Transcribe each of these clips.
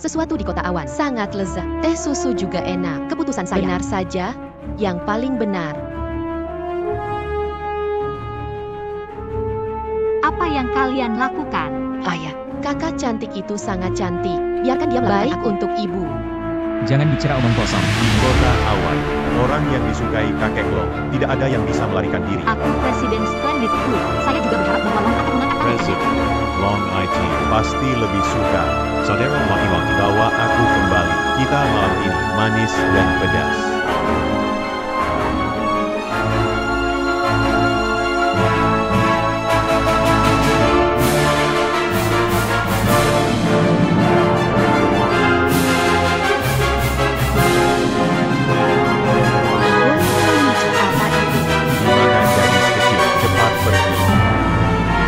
Sesuatu di kota awan sangat lezat. Teh susu juga enak. Keputusan saya benar saja, yang paling benar. Apa yang kalian lakukan? Ayah, kakak cantik itu sangat cantik. Biarkan dia melakukan baik untuk ibu. Jangan bicara omong kosong. Di kota awan, orang yang disukai kakek Long, tidak ada yang bisa melarikan diri. Aku Presiden Splendid Group. Saya juga berharap bahwa Long akan mengangkat Presiden Long IT pasti lebih suka. Saudara laki-laki, bawa aku kembali. Kita malam ini manis dan pedas.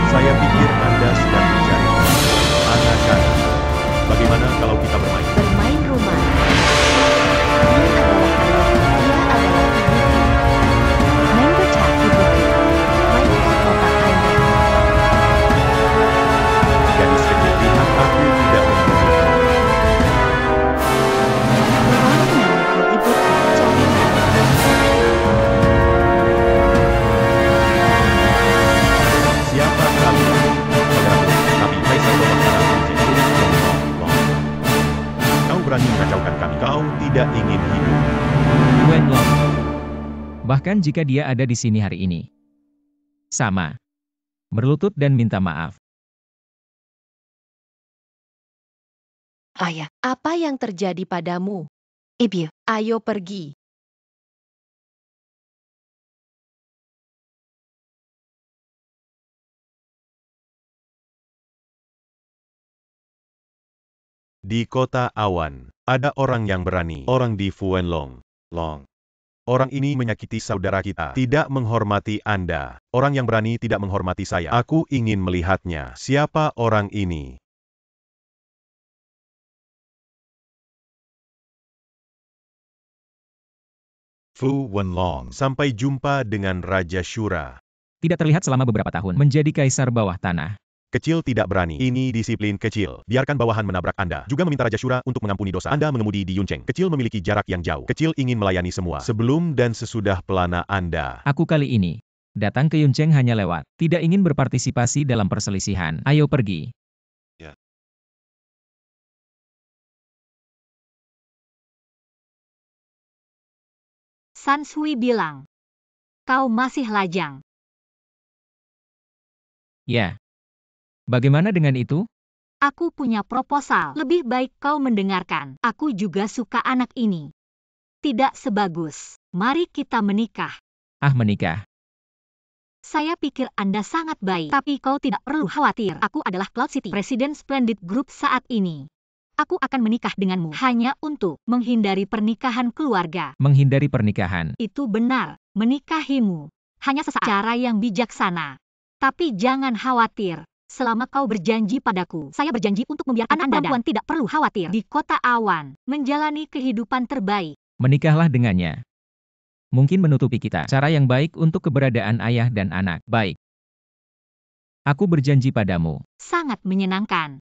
Saya pikir Anda sedang mencari anak-anak. Bagaimana kalau kita bermain? Bermain rumah. Dia adalah ibuku. Mango Chat ibuku. Mainkan otak Anda. Gadis kecil, lihat aku tidak membunuhmu. Mangkuk ibuku. Cantik. Siapa kamu? Saudaraku, tapi Kaisar Bawah Tanah Kau berani mengacaukan kami. Kau tidak ingin hidup. Wenlong. Bahkan jika dia ada di sini hari ini. Sama. Berlutut dan minta maaf. Ayah, apa yang terjadi padamu? Ibu, ayo pergi. Di kota awan, ada orang yang berani. Orang di Fuenlong. Orang ini menyakiti saudara kita. Tidak menghormati Anda. Orang yang berani tidak menghormati saya. Aku ingin melihatnya. Siapa orang ini? Fu Wenlong. Sampai jumpa dengan Raja Shura. Tidak terlihat selama beberapa tahun menjadi kaisar bawah tanah. Kecil tidak berani. Ini disiplin kecil. Biarkan bawahan menabrak Anda. Juga meminta Raja Shura untuk mengampuni dosa Anda mengemudi di Yuncheng. Kecil memiliki jarak yang jauh. Kecil ingin melayani semua. Sebelum dan sesudah pelana Anda. Aku kali ini datang ke Yuncheng hanya lewat. Tidak ingin berpartisipasi dalam perselisihan. Ayo pergi. San Sui bilang, kau masih lajang. Ya. Bagaimana dengan itu? Aku punya proposal. Lebih baik kau mendengarkan. Aku juga suka anak ini. Tidak sebagus. Mari kita menikah. Ah, menikah. Saya pikir Anda sangat baik. Tapi kau tidak perlu khawatir. Aku adalah Cloud City, Presiden Splendid Group saat ini. Aku akan menikah denganmu hanya untuk menghindari pernikahan keluarga. Menghindari pernikahan. Itu benar. Menikahimu. Hanya sesaat. Cara yang bijaksana. Tapi jangan khawatir. Selama kau berjanji padaku, saya berjanji untuk membiarkan Anda perempuan tidak perlu khawatir di kota awan, menjalani kehidupan terbaik. Menikahlah dengannya. Mungkin menutupi kita cara yang baik untuk keberadaan ayah dan anak. Baik. Aku berjanji padamu. Sangat menyenangkan.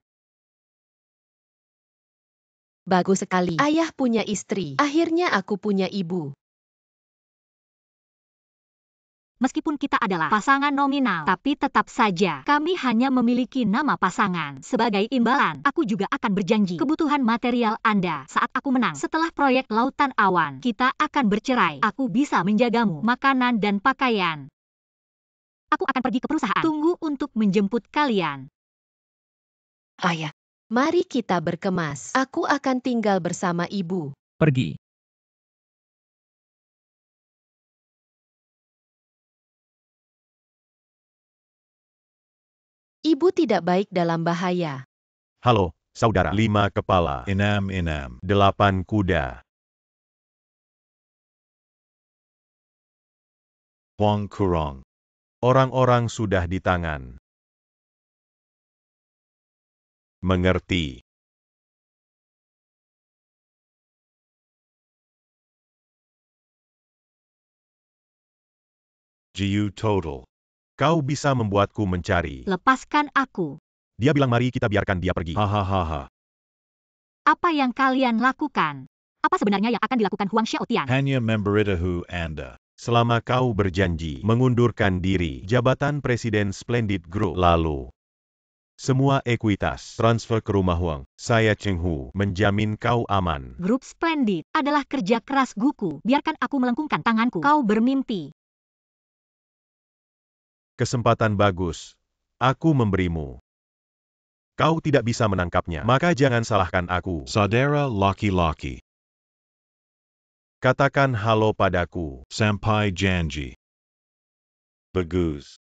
Bagus sekali. Ayah punya istri. Akhirnya aku punya ibu. Meskipun kita adalah pasangan nominal, tapi tetap saja kami hanya memiliki nama pasangan. Sebagai imbalan, aku juga akan berjanji kebutuhan material Anda saat aku menang. Setelah proyek Lautan Awan, kita akan bercerai. Aku bisa menjagamu, makanan dan pakaian. Aku akan pergi ke perusahaan. Tunggu untuk menjemput kalian. Ayah, mari kita berkemas. Aku akan tinggal bersama ibu. Pergi. Ibu tidak baik dalam bahaya. Halo, saudara. 5 kepala. 8 kuda. Huang Kurong. Orang-orang sudah di tangan. Mengerti. Jiu Total. Kau bisa membuatku mencari. Lepaskan aku. Dia bilang mari kita biarkan dia pergi. Hahaha. Apa yang kalian lakukan? Apa sebenarnya yang akan dilakukan Huang Xiaotian? Hanya memberitahu Anda. Selama kau berjanji mengundurkan diri jabatan Presiden Splendid Group lalu, semua ekuitas transfer ke rumah Huang, saya Cheng Hu menjamin kau aman. Grup Splendid adalah kerja keras Guku. Biarkan aku melengkungkan tanganku. Kau bermimpi. Kesempatan bagus. Aku memberimu. Kau tidak bisa menangkapnya, maka jangan salahkan aku. Saudara laki-laki. Katakan halo padaku. Sampai janji. Bagus.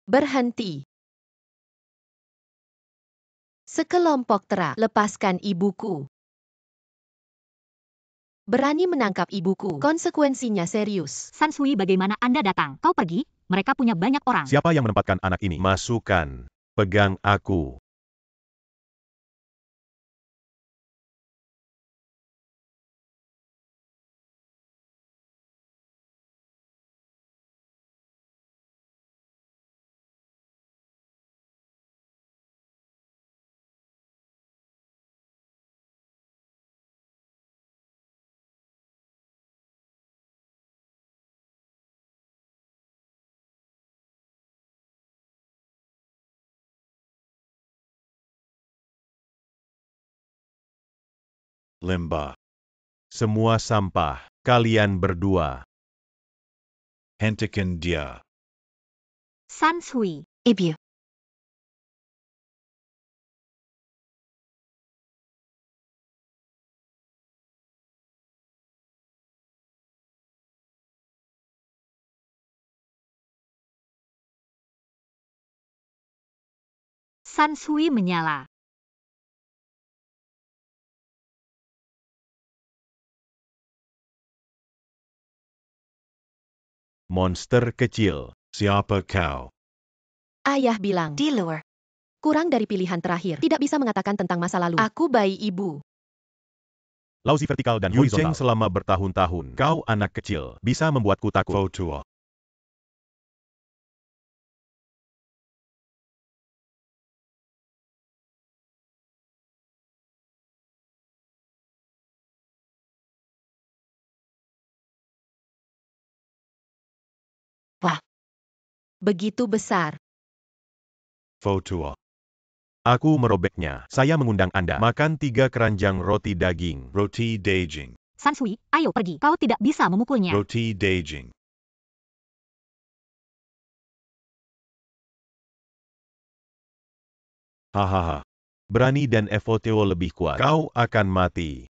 Berhenti. Sekelompok tera, lepaskan ibuku. Berani menangkap ibuku, konsekuensinya serius. Sansui, bagaimana Anda datang? Kau pergi? Mereka punya banyak orang. Siapa yang menempatkan anak ini? Masukkan. Pegang aku. Limbah. Semua sampah. Kalian berdua. Hentikan dia. Sansui. Ibu. Sansui menyala. Monster kecil. Siapa kau? Ayah bilang, di luar. Kurang dari pilihan terakhir. Tidak bisa mengatakan tentang masa lalu. Aku bayi ibu. Lausi vertikal dan horizontal. Selama bertahun-tahun. Kau anak kecil. Bisa membuatku takut. Fotua. Begitu besar. Fotua. Aku merobeknya. Saya mengundang Anda makan 3 keranjang roti daging. Roti daging. Sansui, ayo pergi. Kau tidak bisa memukulnya. Roti daging. Hahaha. Berani dan Evoteo lebih kuat. Kau akan mati.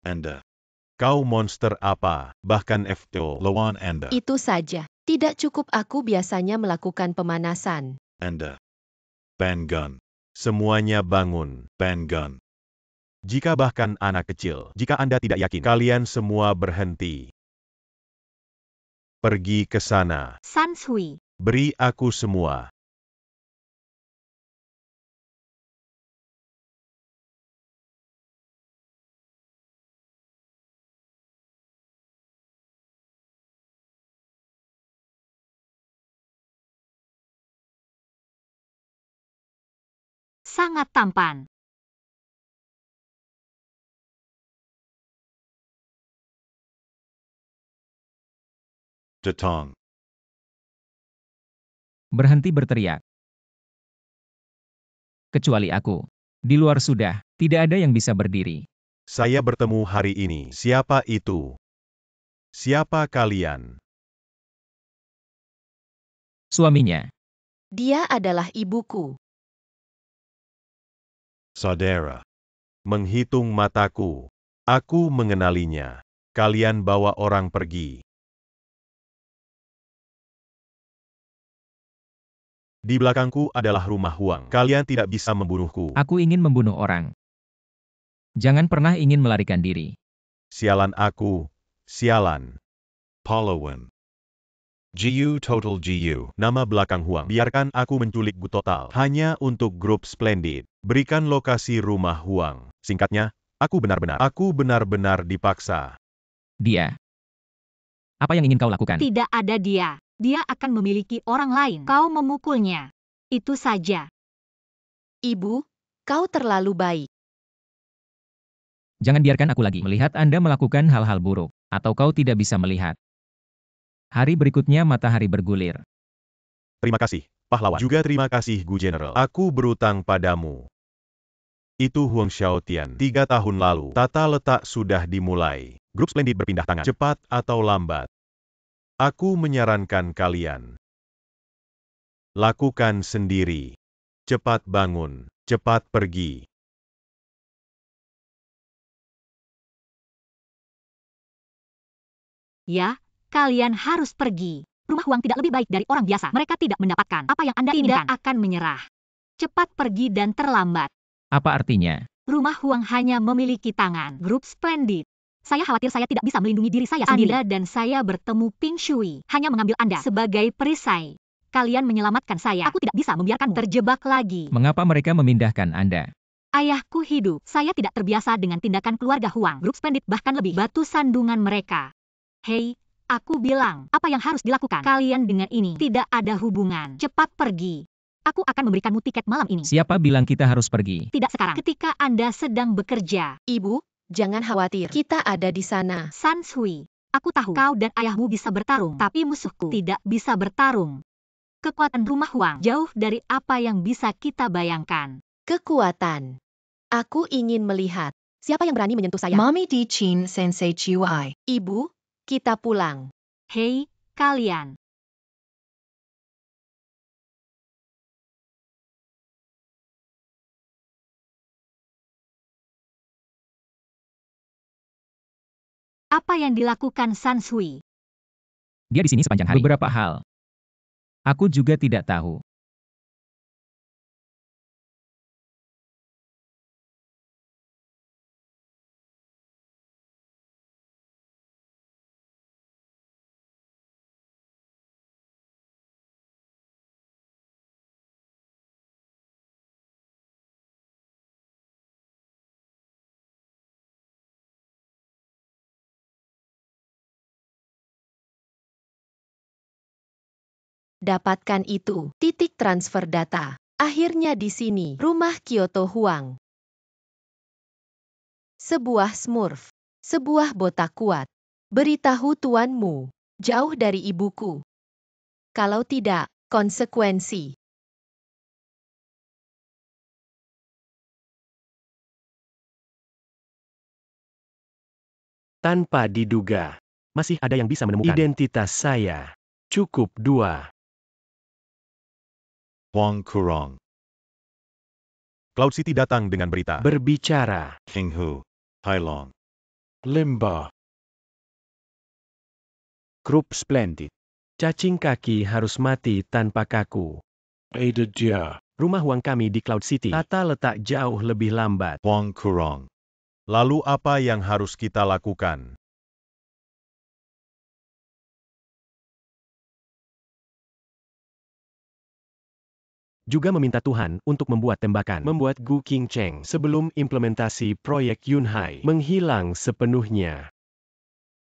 Anda. Kau monster apa? Bahkan Evoteo. Lawan Anda. Itu saja. Tidak cukup aku biasanya melakukan pemanasan. Anda. Bangun. Semuanya bangun. Bangun. Jika bahkan anak kecil, jika Anda tidak yakin, kalian semua berhenti. Pergi ke sana. Sansui. Beri aku semua. Sangat tampan. Datang. Berhenti berteriak. Kecuali aku. Di luar sudah, tidak ada yang bisa berdiri. Saya bertemu hari ini. Siapa itu? Siapa kalian? Suaminya. Dia adalah ibuku. Saudara. Menghitung mataku. Aku mengenalinya. Kalian bawa orang pergi. Di belakangku adalah rumah Huang. Kalian tidak bisa membunuhku. Aku ingin membunuh orang. Jangan pernah ingin melarikan diri. Sialan aku. Sialan. Pahlawan. GU total GU. Nama belakang Huang. Biarkan aku menculik Gu total. Hanya untuk grup Splendid. Berikan lokasi rumah Huang. Singkatnya, aku benar-benar dipaksa. Dia. Apa yang ingin kau lakukan? Tidak ada dia. Dia akan memiliki orang lain. Kau memukulnya. Itu saja. Ibu, kau terlalu baik. Jangan biarkan aku lagi melihat Anda melakukan hal-hal buruk, atau kau tidak bisa melihat. Hari berikutnya matahari bergulir. Terima kasih, pahlawan. Juga terima kasih Gu General. Aku berutang padamu. Itu Huang Xiaotian. 3 tahun lalu, tata letak sudah dimulai. Grup Splendid berpindah tangan. Cepat atau lambat. Aku menyarankan kalian. Lakukan sendiri. Cepat bangun. Cepat pergi. Ya, kalian harus pergi. Rumah Huang tidak lebih baik dari orang biasa. Mereka tidak mendapatkan apa yang Anda inginkan. Tidak akan menyerah. Cepat pergi dan terlambat. Apa artinya? Rumah Huang hanya memiliki tangan. Grup Splendid. Saya khawatir saya tidak bisa melindungi diri saya sendiri. Anda dan saya bertemu Ping Shui. Hanya mengambil Anda sebagai perisai. Kalian menyelamatkan saya. Aku tidak bisa membiarkanmu terjebak lagi. Mengapa mereka memindahkan Anda? Ayahku hidup. Saya tidak terbiasa dengan tindakan keluarga Huang. Grup Splendid bahkan lebih batu sandungan mereka. Hei, aku bilang, apa yang harus dilakukan? Kalian dengan ini tidak ada hubungan. Cepat pergi. Aku akan memberikanmu tiket malam ini. Siapa bilang kita harus pergi? Tidak sekarang. Ketika Anda sedang bekerja. Ibu, jangan khawatir. Kita ada di sana. San Sui, aku tahu kau dan ayahmu bisa bertarung, tapi musuhku tidak bisa bertarung. Kekuatan rumah Huang jauh dari apa yang bisa kita bayangkan. Kekuatan. Aku ingin melihat. Siapa yang berani menyentuh saya? Mommy Di Chin Sensei Chiwai. Ibu, kita pulang. Hei, kalian. Apa yang dilakukan San Sui? Dia di sini sepanjang hari. Beberapa hal. Aku juga tidak tahu. Dapatkan itu. Titik transfer data. Akhirnya di sini, rumah Kyoto Huang. Sebuah smurf. Sebuah botak kuat. Beritahu tuanmu. Jauh dari ibuku. Kalau tidak, konsekuensi. Tanpa diduga, masih ada yang bisa menemukan identitas saya. Cukup 2. Huang Kurong. Cloud City datang dengan berita. Berbicara. King Hu. Hailong. Limba. Grup Splendid. Cacing kaki harus mati tanpa kaku. Ada dia. Rumah Huang kami di Cloud City. Tata letak jauh lebih lambat. Huang Kurong. Lalu apa yang harus kita lakukan? Juga meminta Tuhan untuk membuat tembakan. Membuat Gu King Cheng sebelum implementasi proyek Yunhai menghilang sepenuhnya.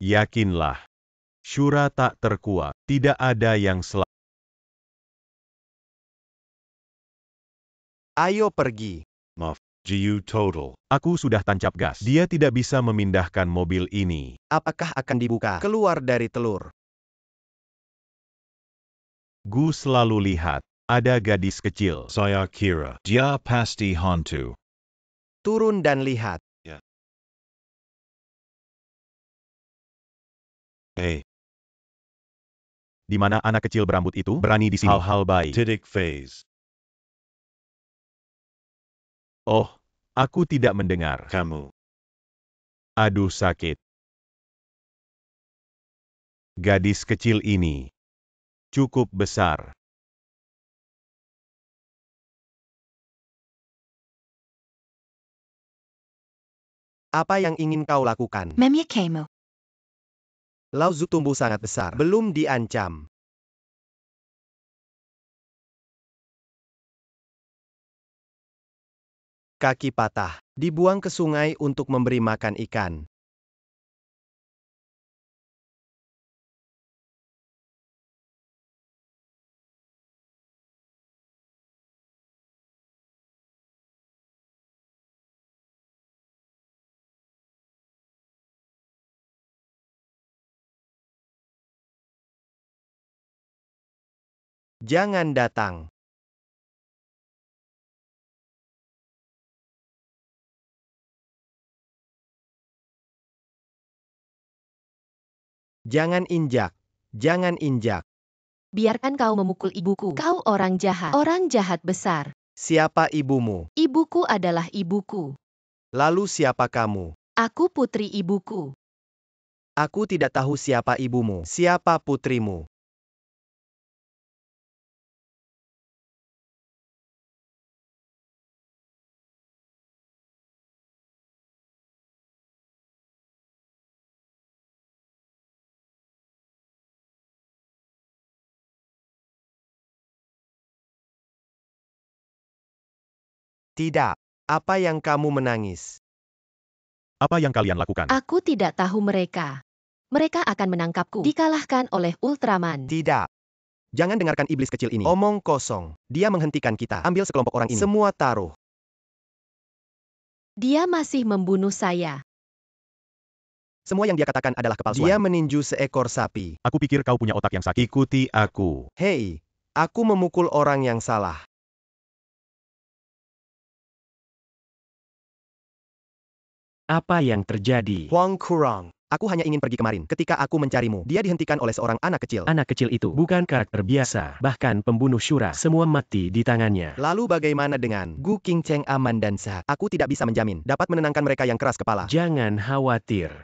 Yakinlah. Syura tak terkuat. Tidak ada yang selamat. Ayo pergi. GU total. Aku sudah tancap gas. Dia tidak bisa memindahkan mobil ini. Apakah akan dibuka keluar dari telur? Gu selalu lihat. Ada gadis kecil. Saya kira. Dia pasti hantu. Turun dan lihat. Hey. Di mana anak kecil berambut itu berani di sini? Hal-hal baik. Titik phase. Oh, aku tidak mendengar. Kamu. Aduh sakit. Gadis kecil ini cukup besar. Apa yang ingin kau lakukan? Memye Kemo. Lao Zu tumbuh sangat besar. Belum diancam. Kaki patah. Dibuang ke sungai untuk memberi makan ikan. Jangan datang. Jangan injak. Jangan injak. Biarkan kau memukul ibuku. Kau orang jahat besar. Siapa ibumu? Ibuku adalah ibuku. Lalu siapa kamu? Aku putri ibuku. Aku tidak tahu siapa ibumu. Siapa putrimu? Tidak. Apa yang kamu menangis? Apa yang kalian lakukan? Aku tidak tahu mereka. Mereka akan menangkapku. Dikalahkan oleh Ultraman. Tidak. Jangan dengarkan iblis kecil ini. Omong kosong. Dia menghentikan kita. Ambil sekelompok orang ini. Semua taruh. Dia masih membunuh saya. Semua yang dia katakan adalah kepalsuan. Dia meninju seekor sapi. Aku pikir kau punya otak yang sakit. Ikuti aku. Hei, aku memukul orang yang salah. Apa yang terjadi? Huang Kurang. Aku hanya ingin pergi kemarin. Ketika aku mencarimu, dia dihentikan oleh seorang anak kecil. Anak kecil itu bukan karakter biasa, bahkan pembunuh Shura. Semua mati di tangannya. Lalu bagaimana dengan Gu Qingcheng aman dan sehat? Aku tidak bisa menjamin dapat menenangkan mereka yang keras kepala. Jangan khawatir.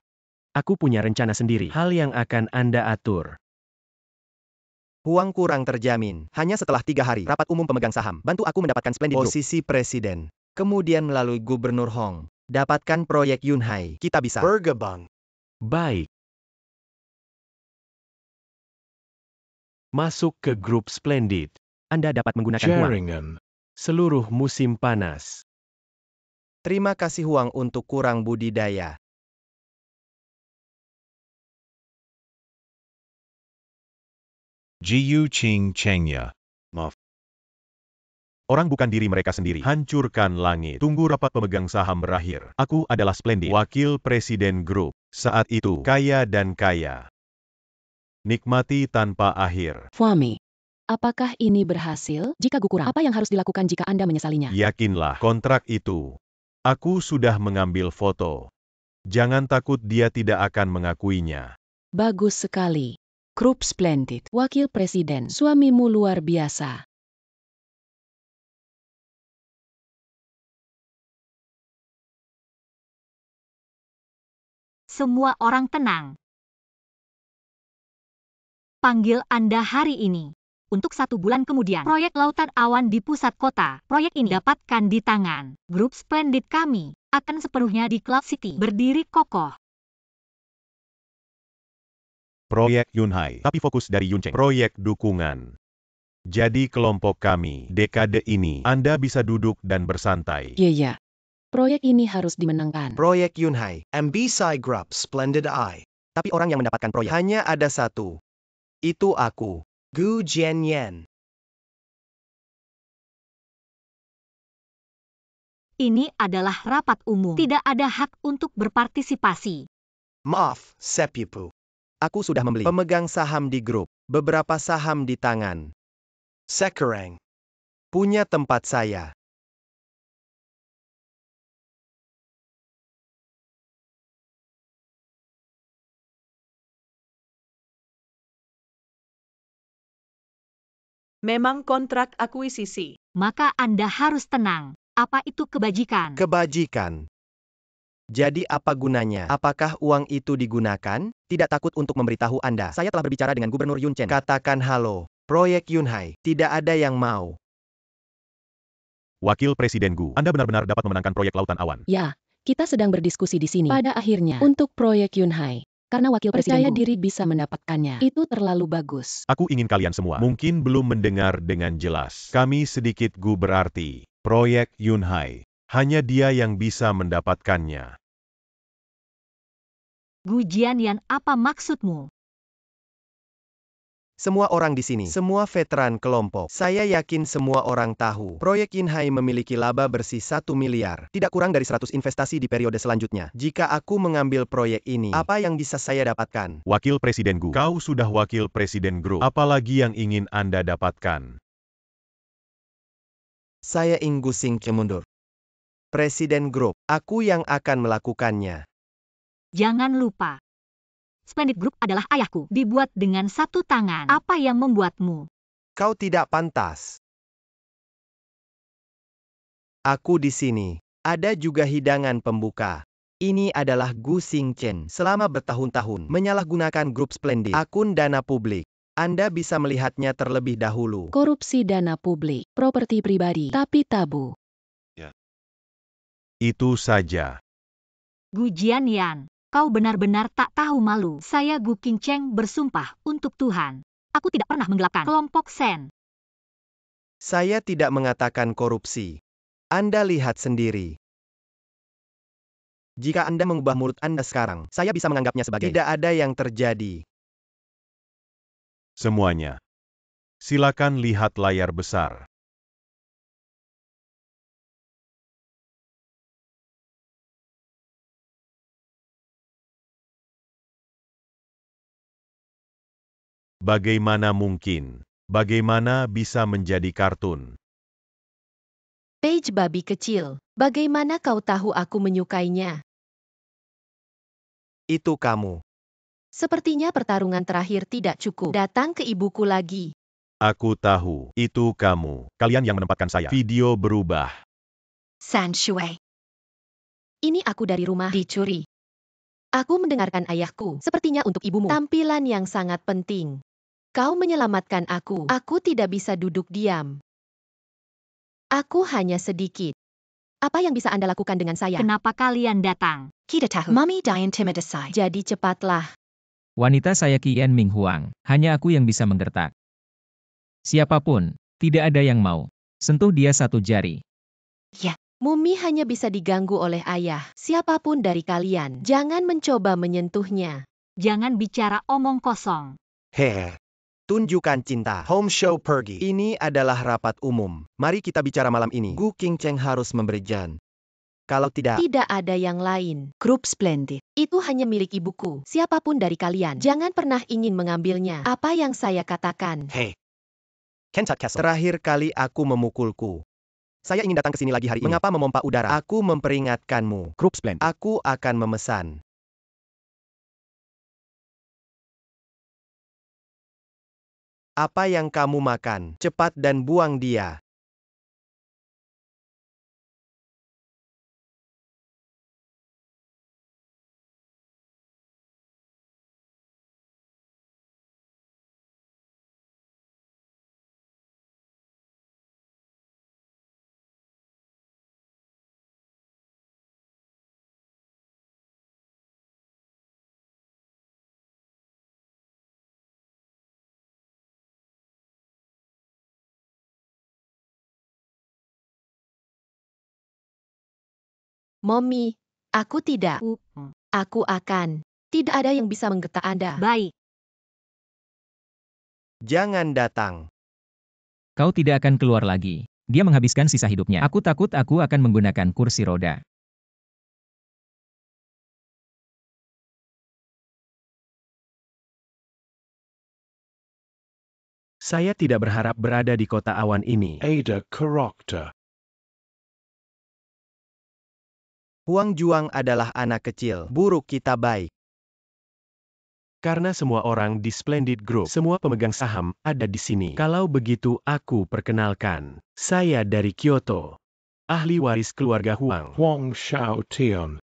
Aku punya rencana sendiri. Hal yang akan Anda atur. Huang Kurang terjamin. Hanya setelah 3 hari, rapat umum pemegang saham. Bantu aku mendapatkan splendid posisi presiden. Kemudian melalui Gubernur Hong. Dapatkan proyek Yunhai. Kita bisa bergabung. Baik. Masuk ke grup Splendid. Anda dapat menggunakan uang. Seluruh musim panas. Terima kasih Huang untuk kurang budidaya. Jiu Qing Chengya. Orang bukan diri mereka sendiri. Hancurkan langit. Tunggu rapat pemegang saham berakhir. Aku adalah Splendid. Wakil Presiden Grup. Saat itu, kaya dan kaya. Nikmati tanpa akhir. Fuami, apakah ini berhasil? Jika Gu kurang, apa yang harus dilakukan jika Anda menyesalinya? Yakinlah, kontrak itu. Aku sudah mengambil foto. Jangan takut dia tidak akan mengakuinya. Bagus sekali. Grup Splendid. Wakil Presiden, suamimu luar biasa. Semua orang tenang. Panggil Anda hari ini. Untuk 1 bulan kemudian, proyek Lautan Awan di pusat kota. Proyek ini dapatkan di tangan grup Splendid kami. Akan sepenuhnya di Cloud City. Berdiri kokoh. Proyek Yunhai, tapi fokus dari Yuncheng. Proyek dukungan. Jadi kelompok kami, dekade ini, Anda bisa duduk dan bersantai. Iya. Proyek ini harus dimenangkan. Proyek Yunhai. MBSI Group Splendid Eye. Tapi orang yang mendapatkan proyek hanya ada satu. Itu aku. Gu Jianyan. Ini adalah rapat umum. Tidak ada hak untuk berpartisipasi. Maaf, Sepupu. Aku sudah membeli pemegang saham di grup. Beberapa saham di tangan. Sekarang. Punya tempat saya. Memang kontrak akuisisi. Maka Anda harus tenang. Apa itu kebajikan? Kebajikan. Jadi apa gunanya? Apakah uang itu digunakan? Tidak takut untuk memberitahu Anda. Saya telah berbicara dengan Gubernur Yun Chen. Katakan halo. Proyek Yunhai. Tidak ada yang mau. Wakil Presiden Gu, Anda benar-benar dapat memenangkan proyek Lautan Awan. Ya, kita sedang berdiskusi di sini. Pada akhirnya, untuk proyek Yunhai. Karena wakil presiden percaya diri bisa mendapatkannya. Itu terlalu bagus. Aku ingin kalian semua mungkin belum mendengar dengan jelas. Kami sedikit Gu berarti. Proyek Yunhai. Hanya dia yang bisa mendapatkannya. Gu Jianyan, apa maksudmu? Semua orang di sini, semua veteran kelompok. Saya yakin semua orang tahu. Proyek Yunhai memiliki laba bersih 1 miliar. Tidak kurang dari 100 investasi di periode selanjutnya. Jika aku mengambil proyek ini, apa yang bisa saya dapatkan? Wakil Presiden Gu, kau sudah wakil presiden grup. Apalagi yang ingin Anda dapatkan? Saya ingin Gu Xingqi mundur. Presiden grup, aku yang akan melakukannya. Jangan lupa. Splendid Group adalah ayahku, dibuat dengan satu tangan. Apa yang membuatmu? Kau tidak pantas. Aku di sini. Ada juga hidangan pembuka. Ini adalah Gu Xingchen. Selama bertahun-tahun, menyalahgunakan grup Splendid, akun dana publik. Anda bisa melihatnya terlebih dahulu. Korupsi dana publik, properti pribadi, tapi tabu. Itu saja. Gu Jianyan, kau benar-benar tak tahu malu. Saya Gu Qingcheng bersumpah untuk Tuhan. Aku tidak pernah menggelapkan kelompok Sen. Saya tidak mengatakan korupsi. Anda lihat sendiri. Jika Anda mengubah mulut Anda sekarang, saya bisa menganggapnya sebagai tidak ada yang terjadi. Semuanya. Silakan lihat layar besar. Bagaimana mungkin? Bagaimana bisa menjadi kartun? Page babi kecil, bagaimana kau tahu aku menyukainya? Itu kamu. Sepertinya pertarungan terakhir tidak cukup. Datang ke ibuku lagi. Aku tahu, itu kamu. Kalian yang menempatkan saya. Video berubah. San Shui. Ini aku dari rumah dicuri. Aku mendengarkan ayahku, sepertinya untuk ibumu. Tampilan yang sangat penting. Kau menyelamatkan aku. Aku tidak bisa duduk diam. Aku hanya sedikit. Apa yang bisa Anda lakukan dengan saya? Kenapa kalian datang? Kita tahu. Mami dah intimidasi. Jadi cepatlah. Wanita saya Qian Ming Huang, hanya aku yang bisa menggertak. Siapapun, tidak ada yang mau. Sentuh dia satu jari. Mumi hanya bisa diganggu oleh ayah. Siapapun dari kalian, jangan mencoba menyentuhnya. Jangan bicara omong kosong. Hehe. Tunjukkan cinta. Home show pergi. Ini adalah rapat umum. Mari kita bicara malam ini. Gu Qingcheng harus memberi jan. Kalau tidak, Tidak ada yang lain. Grup Splendid. Itu hanya milik ibuku. Siapapun dari kalian, jangan pernah ingin mengambilnya. Apa yang saya katakan? hei. Kencat Castle. Terakhir kali aku memukulku. Saya ingin datang ke sini lagi hari ini. Mengapa memompa udara? Aku memperingatkanmu. Grup Splendid. Aku akan memesan. Apa yang kamu makan? Cepat dan buang dia. Mommy, aku tidak. Aku akan. Tidak ada yang bisa menggetak Anda. Baik. Jangan datang. Kau tidak akan keluar lagi. Dia menghabiskan sisa hidupnya. Aku takut aku akan menggunakan kursi roda. Saya tidak berharap berada di kota awan ini. Ada karakter. Huang Juang adalah anak kecil. Buruk kita baik. Karena semua orang di Splendid Group, semua pemegang saham, ada di sini. Kalau begitu aku perkenalkan. Saya dari Kyoto. Ahli waris keluarga Huang. Huang Shao Tian.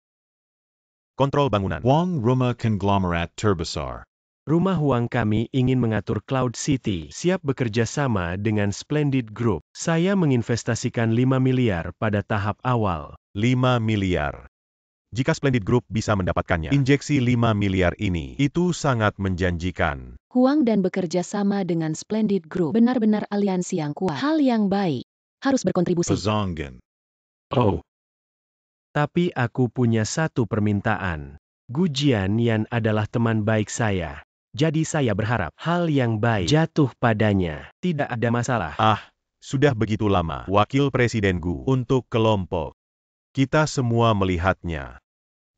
Kontrol bangunan. Huang Rumah Conglomerate Terbesar. Rumah Huang kami ingin mengatur Cloud City. Siap bekerja sama dengan Splendid Group. Saya menginvestasikan 5 miliar pada tahap awal. 5 miliar. Jika Splendid Group bisa mendapatkannya, injeksi 5 miliar ini, itu sangat menjanjikan. Huang dan bekerja sama dengan Splendid Group. Benar-benar aliansi yang kuat. Hal yang baik. Harus berkontribusi. Bazongan. Oh, Tapi aku punya satu permintaan. Gu Jianyan adalah teman baik saya. Jadi saya berharap hal yang baik jatuh padanya. Tidak ada masalah. Sudah begitu lama, Wakil Presiden Gu, untuk kelompok. Kita semua melihatnya.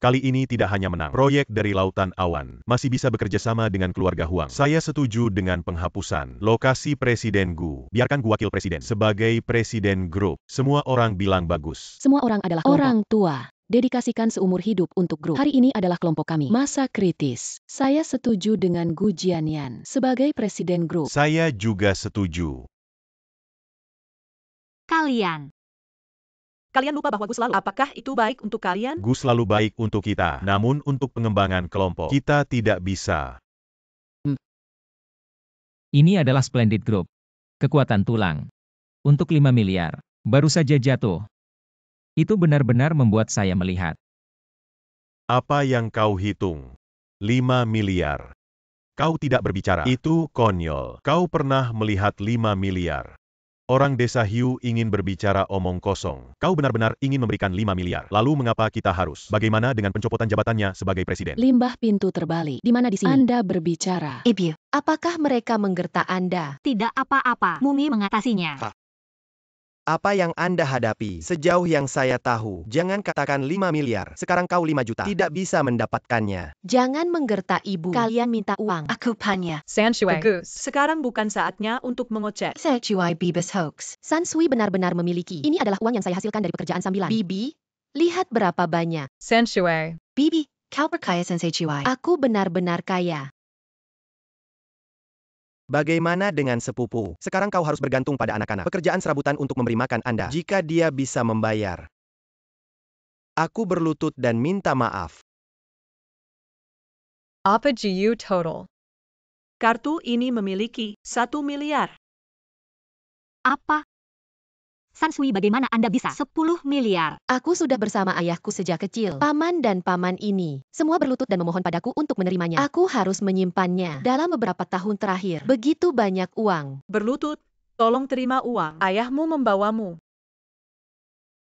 Kali ini tidak hanya menang proyek dari Lautan Awan, masih bisa bekerja sama dengan keluarga Huang. Saya setuju dengan penghapusan lokasi Presiden Gu. Biarkan Gu Wakil Presiden sebagai Presiden Grup. Semua orang bilang bagus. Semua orang adalah orang tua. Dedikasikan seumur hidup untuk grup. Hari ini adalah kelompok kami. Masa kritis. Saya setuju dengan Gu Jianyan sebagai Presiden grup. Saya juga setuju. Kalian lupa bahwa Gu selalu. Apakah itu baik untuk kalian? Gu selalu baik untuk kita, namun untuk pengembangan kelompok, kita tidak bisa. Ini adalah Splendid Group. Kekuatan tulang. Untuk 5 miliar. Baru saja jatuh. Itu benar-benar membuat saya melihat. Apa yang kau hitung? 5 miliar. Kau tidak berbicara. Itu konyol. Kau pernah melihat 5 miliar. Orang desa Hiu ingin berbicara omong kosong. Kau benar-benar ingin memberikan 5 miliar. Lalu mengapa kita harus? Bagaimana dengan pencopotan jabatannya sebagai presiden? Limbah pintu terbalik. Di mana di sini? Anda berbicara. Ibu. Apakah mereka menggertak Anda? Tidak apa-apa, Mumi mengatasinya. Apa yang Anda hadapi? Sejauh yang saya tahu, jangan katakan 5 miliar. Sekarang kau 5 juta. Tidak bisa mendapatkannya. Jangan menggertak ibu. Kalian minta uang. Aku punya. San Shui. Bagus. Sekarang bukan saatnya untuk mengoceh. Shui Bibis hoax. San Sui benar-benar memiliki. Ini adalah uang yang saya hasilkan dari pekerjaan sambilan. Bibi, lihat berapa banyak. San Shui. Bibi, kau berkaya Sensei Chui. Aku benar-benar kaya. Bagaimana dengan sepupu? Sekarang kau harus bergantung pada anak-anak. Pekerjaan serabutan untuk memberi makan Anda. Jika dia bisa membayar. Aku berlutut dan minta maaf. Apa GU total? Kartu ini memiliki 1 miliar. Apa? San Sui, bagaimana Anda bisa 10 miliar? Aku sudah bersama ayahku sejak kecil. Paman dan paman ini semua berlutut dan memohon padaku untuk menerimanya. Aku harus menyimpannya dalam beberapa tahun terakhir. Begitu banyak uang. Berlutut, tolong terima uang. Ayahmu membawamu.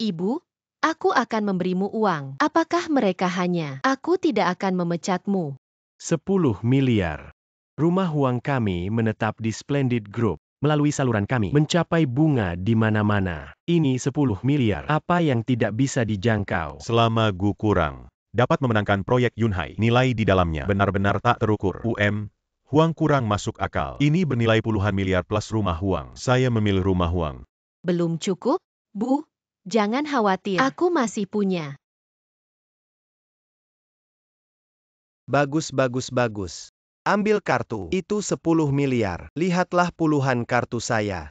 Ibu, aku akan memberimu uang. Apakah mereka hanya? Aku tidak akan memecatmu. 10 miliar. Rumah Huang kami menetap di Splendid Group. Melalui saluran kami, mencapai bunga di mana-mana. Ini 10 miliar. Apa yang tidak bisa dijangkau? Selama Gu kurang dapat memenangkan proyek Yunhai, nilai di dalamnya benar-benar tak terukur. Huang kurang masuk akal. Ini bernilai puluhan miliar plus rumah Huang. Saya memilih rumah Huang. Belum cukup? Bu, jangan khawatir. Aku masih punya. Bagus, bagus, bagus. Ambil kartu. Itu 10 miliar. Lihatlah puluhan kartu saya.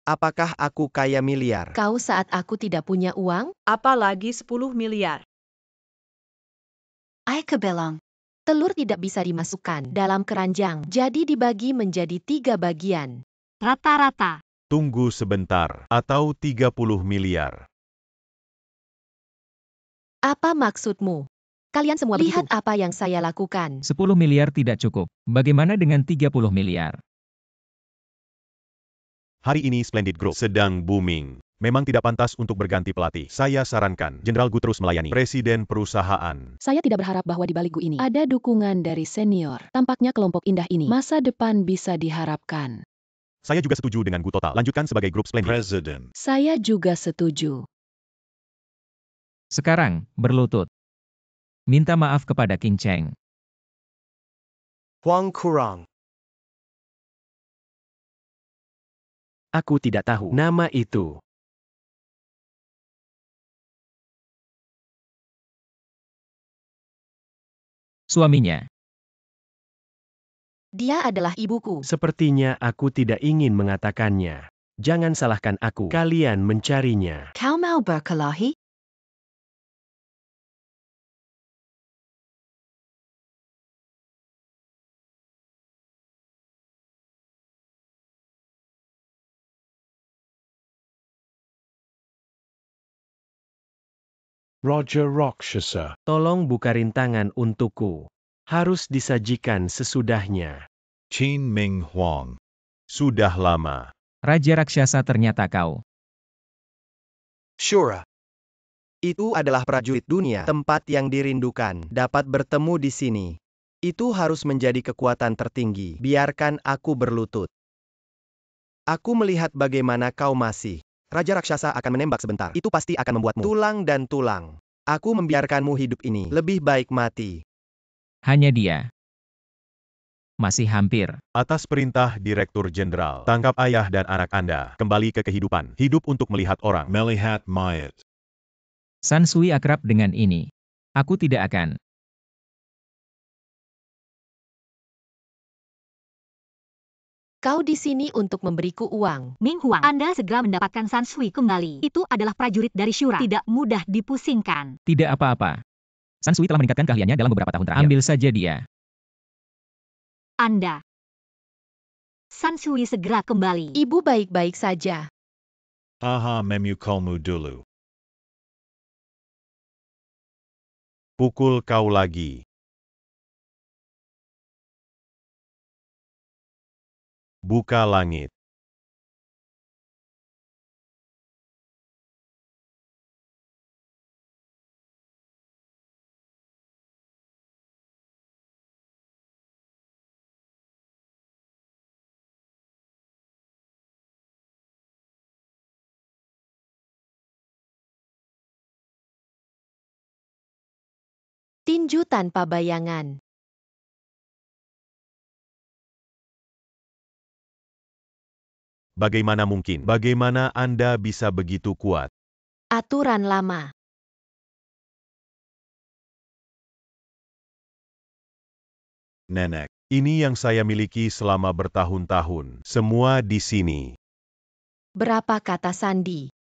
Apakah aku kaya miliar? Kau saat aku tidak punya uang? Apalagi 10 miliar. I kebelang. Telur tidak bisa dimasukkan dalam keranjang, jadi dibagi menjadi 3 bagian. Rata-rata. Tunggu sebentar. Atau 30 miliar. Apa maksudmu? Kalian semua lihat apa yang saya lakukan. 10 miliar tidak cukup. Bagaimana dengan 30 miliar? Hari ini Splendid Group sedang booming. Memang tidak pantas untuk berganti pelatih. Saya sarankan Jenderal Gu terus melayani presiden perusahaan. Saya tidak berharap bahwa di balik Gu ini ada dukungan dari senior. Tampaknya kelompok indah ini masa depan bisa diharapkan. Saya juga setuju dengan Gu total. Lanjutkan sebagai grup Splendid. President. Saya juga setuju. Sekarang, berlutut. Minta maaf kepada King Cheng. Huang kurang. Aku tidak tahu nama itu. Suaminya. Dia adalah ibuku. Sepertinya aku tidak ingin mengatakannya. Jangan salahkan aku. Kalian mencarinya. Kau mau berkelahi? Roger Rakshasa. Tolong buka rintangan untukku. Harus disajikan sesudahnya. Qin Ming Huang. Sudah lama. Raja raksasa ternyata kau. Shura. Itu adalah prajurit dunia, tempat yang dirindukan. Dapat bertemu di sini. Itu harus menjadi kekuatan tertinggi. Biarkan aku berlutut. Aku melihat bagaimana kau masih. Raja raksasa akan menembak sebentar. Itu pasti akan membuatmu tulang dan tulang. Aku membiarkanmu hidup ini. Lebih baik mati. Hanya dia. Masih hampir. Atas perintah Direktur Jenderal, tangkap ayah dan anak Anda. Kembali ke kehidupan. Hidup untuk melihat orang. Melihat mayat. San Sui akrab dengan ini. Aku tidak akan. Kau di sini untuk memberiku uang. Ming Huang, Anda segera mendapatkan San Sui kembali. Itu adalah prajurit dari Shura. Tidak mudah dipusingkan. Tidak apa-apa. San Sui telah meningkatkan keahliannya dalam beberapa tahun terakhir. Ambil saja dia. Anda. San Sui segera kembali. Ibu baik-baik saja. Aha memukulmu dulu. Pukul kau lagi. Buka langit. Tinju tanpa bayangan. Bagaimana mungkin? Bagaimana Anda bisa begitu kuat? Aturan lama. Nenek. Ini yang saya miliki selama bertahun-tahun. Semua di sini. Berapa kata sandi?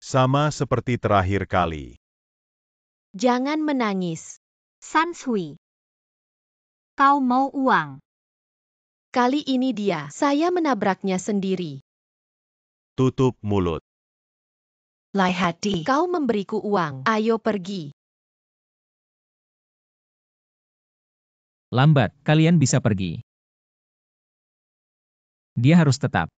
Sama seperti terakhir kali. Jangan menangis. San Sui. Kau mau uang? Kali ini dia. Saya menabraknya sendiri. Tutup mulut. Lai hati. Kau memberiku uang. Ayo pergi. Lambat, kalian bisa pergi. Dia harus tetap.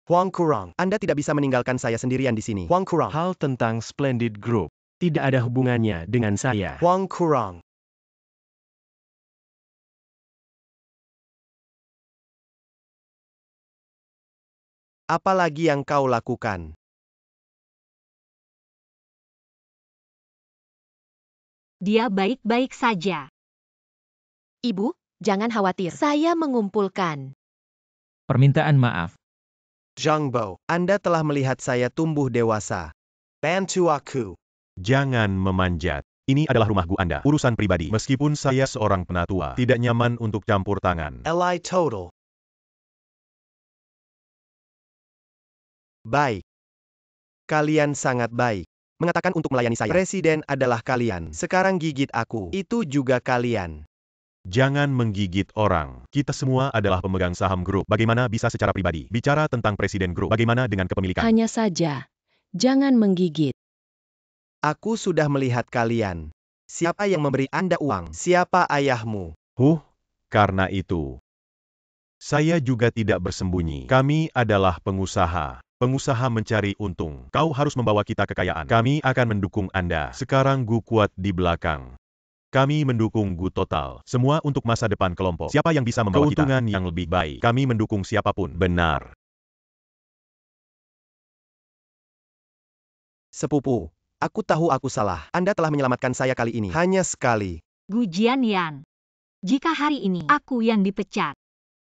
Huang Kurang, Anda tidak bisa meninggalkan saya sendirian di sini. Huang Kurang. Hal tentang Splendid Group tidak ada hubungannya dengan saya. Huang Kurang. Apa lagi yang kau lakukan? Dia baik-baik saja. Ibu, jangan khawatir. Saya mengumpulkan. Permintaan maaf. Zhang Bao, Anda telah melihat saya tumbuh dewasa. Bantu aku. Jangan memanjat. Ini adalah rumah Gu Anda. Urusan pribadi. Meskipun saya seorang penatua, tidak nyaman untuk campur tangan. Li total. Baik. Kalian sangat baik. Mengatakan untuk melayani saya. Presiden adalah kalian. Sekarang gigit aku. Itu juga kalian. Jangan menggigit orang. Kita semua adalah pemegang saham grup. Bagaimana bisa secara pribadi? Bicara tentang presiden grup. Bagaimana dengan kepemilikan? Hanya saja. Jangan menggigit. Aku sudah melihat kalian. Siapa yang memberi Anda uang? Siapa ayahmu? Karena itu. Saya juga tidak bersembunyi. Kami adalah pengusaha. Pengusaha mencari untung. Kau harus membawa kita kekayaan. Kami akan mendukung Anda. Sekarang Gu kuat di belakang. Kami mendukung Gu total. Semua untuk masa depan kelompok. Siapa yang bisa membawa keuntungan yang lebih baik? Kami mendukung siapapun. Benar. Sepupu. Aku tahu aku salah. Anda telah menyelamatkan saya kali ini. Hanya sekali. Gu Jianyan. Jika hari ini aku yang dipecat,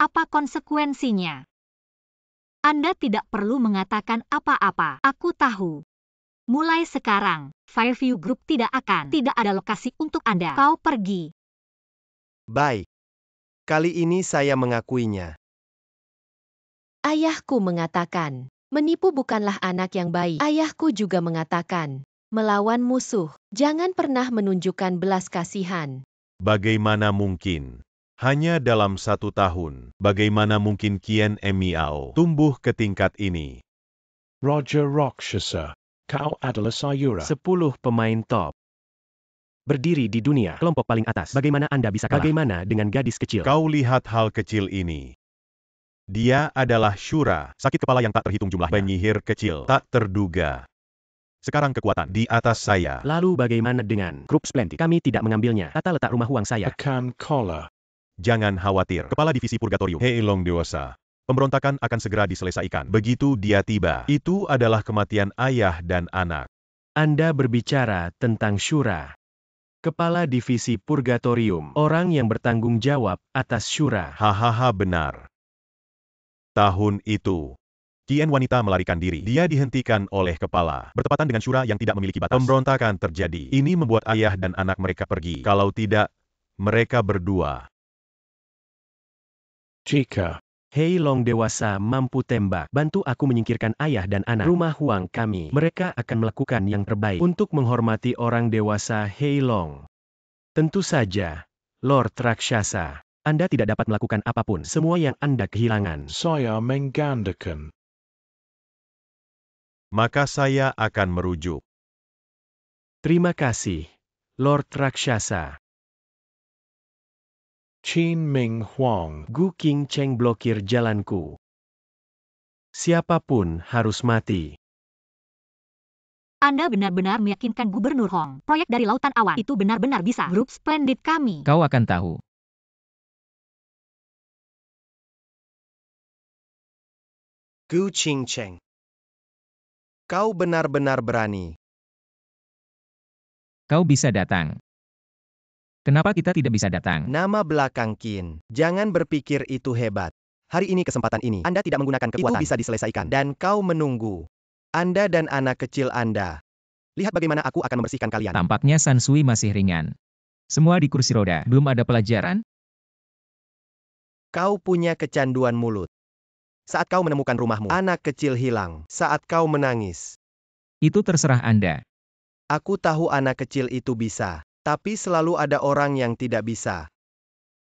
apa konsekuensinya? Anda tidak perlu mengatakan apa-apa. Aku tahu. Mulai sekarang, Fairview Group tidak ada lokasi untuk Anda. Kau pergi. Baik. Kali ini saya mengakuinya. Ayahku mengatakan, menipu bukanlah anak yang baik. Ayahku juga mengatakan, melawan musuh, jangan pernah menunjukkan belas kasihan. Bagaimana mungkin? Hanya dalam 1 tahun, bagaimana mungkin Qian Emiao tumbuh ke tingkat ini? Roger Rakshasa. Kau adalah Sayura. 10 pemain top. berdiri di dunia kelompok paling atas. Bagaimana Anda bisa kalah? Bagaimana dengan gadis kecil? Kau lihat hal kecil ini. Dia adalah Shura, sakit kepala yang tak terhitung jumlahnya. Penyihir kecil, tak terduga. Sekarang kekuatan di atas saya. Lalu bagaimana dengan grup Splendid? Kami tidak mengambilnya. Tata letak rumah uang saya. Akan Kola. Jangan khawatir, Kepala Divisi Purgatorium. Hei Long Dewasa. Pemberontakan akan segera diselesaikan. Begitu dia tiba, itu adalah kematian ayah dan anak. Anda berbicara tentang Shura. Kepala Divisi Purgatorium. Orang yang bertanggung jawab atas Shura. Hahaha benar. Tahun itu, Kian wanita melarikan diri. Dia dihentikan oleh kepala. Bertepatan dengan Shura yang tidak memiliki batas. Pemberontakan terjadi. Ini membuat ayah dan anak mereka pergi. Kalau tidak, mereka berdua. Jika. Hei Long Dewasa mampu tembak. Bantu aku menyingkirkan ayah dan anak. Rumah Huang kami. Mereka akan melakukan yang terbaik untuk menghormati orang dewasa Hei Long. Tentu saja, Lord Rakshasa. Anda tidak dapat melakukan apapun. Semua yang Anda kehilangan. Saya menggandakan. Maka saya akan merujuk. Terima kasih, Lord Rakshasa. Qin Ming Huang. Gu King Cheng blokir jalanku. Siapapun harus mati. Anda benar-benar meyakinkan Gubernur Hong. Proyek dari Lautan Awan itu benar-benar bisa. Grup Splendid kami. Kau akan tahu. Gu Ching Cheng. Kau benar-benar berani. Kau bisa datang. Kenapa kita tidak bisa datang? Nama belakang Qin. Jangan berpikir itu hebat. Hari ini kesempatan ini. Anda tidak menggunakan kekuatan. Itu bisa diselesaikan. Dan kau menunggu. Anda dan anak kecil Anda. Lihat bagaimana aku akan membersihkan kalian. Tampaknya Sansui masih ringan. Semua di kursi roda. Belum ada pelajaran? Kau punya kecanduan mulut. Saat kau menemukan rumahmu, anak kecil hilang. Saat kau menangis. Itu terserah Anda. Aku tahu anak kecil itu bisa. Tapi selalu ada orang yang tidak bisa.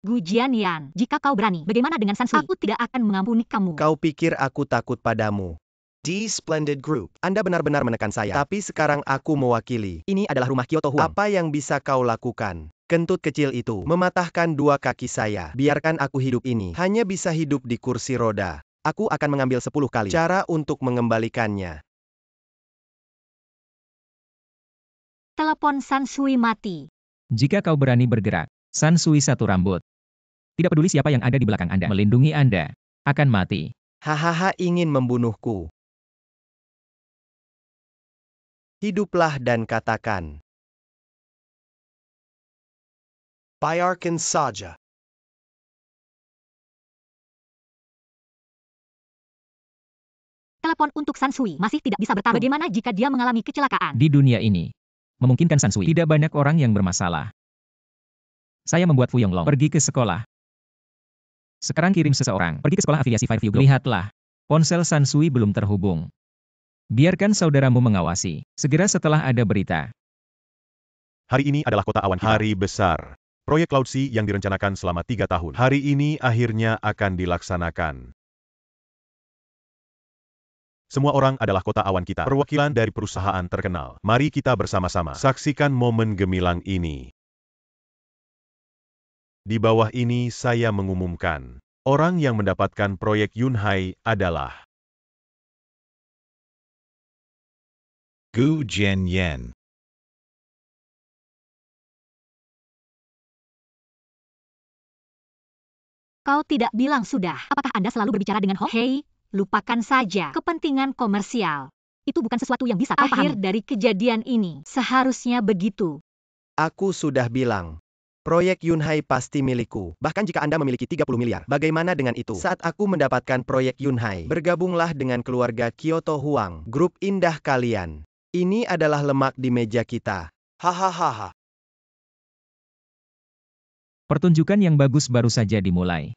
Gu Jianyan, jika kau berani, bagaimana dengan Sansui? Aku tidak akan mengampuni kamu. Kau pikir aku takut padamu? D Splendid Group. Anda benar-benar menekan saya. Tapi sekarang aku mewakili. Ini adalah rumah Kyoto Huang. Apa yang bisa kau lakukan? Kentut kecil itu mematahkan dua kaki saya. Biarkan aku hidup ini. Hanya bisa hidup di kursi roda. Aku akan mengambil 10 kali cara untuk mengembalikannya. Telepon Sansui mati. Jika kau berani bergerak, Sansui satu rambut. Tidak peduli siapa yang ada di belakang Anda, melindungi Anda, akan mati. Hahaha ingin membunuhku. Hiduplah dan katakan. Bayarkan saja. Telepon untuk Sansui masih tidak bisa bertarung. Bagaimana jika dia mengalami kecelakaan? Di dunia ini, memungkinkan Sansui. Tidak banyak orang yang bermasalah. Saya membuat Fu Yonglong pergi ke sekolah. Sekarang kirim seseorang pergi ke sekolah afiliasi Fairview Globe. Lihatlah, ponsel Sansui belum terhubung. Biarkan saudaramu mengawasi. Segera setelah ada berita. Hari ini adalah kota awan kita. Hari besar. Proyek Cloud Sea yang direncanakan selama 3 tahun. Hari ini akhirnya akan dilaksanakan. Semua orang adalah kota awan kita. Perwakilan dari perusahaan terkenal. Mari kita bersama-sama saksikan momen gemilang ini. Di bawah ini saya mengumumkan. Orang yang mendapatkan proyek Yunhai adalah Gu Jianyan. Kau tidak bilang sudah. Apakah Anda selalu berbicara dengan Hong? Hei, lupakan saja kepentingan komersial. Itu bukan sesuatu yang bisa kau pahami. Akhir dari kejadian ini, seharusnya begitu. Aku sudah bilang. Proyek Yunhai pasti milikku. Bahkan jika Anda memiliki 30 miliar. Bagaimana dengan itu? Saat aku mendapatkan proyek Yunhai, bergabunglah dengan keluarga Kyoto Huang. Grup indah kalian. Ini adalah lemak di meja kita. Hahaha. Pertunjukan yang bagus baru saja dimulai.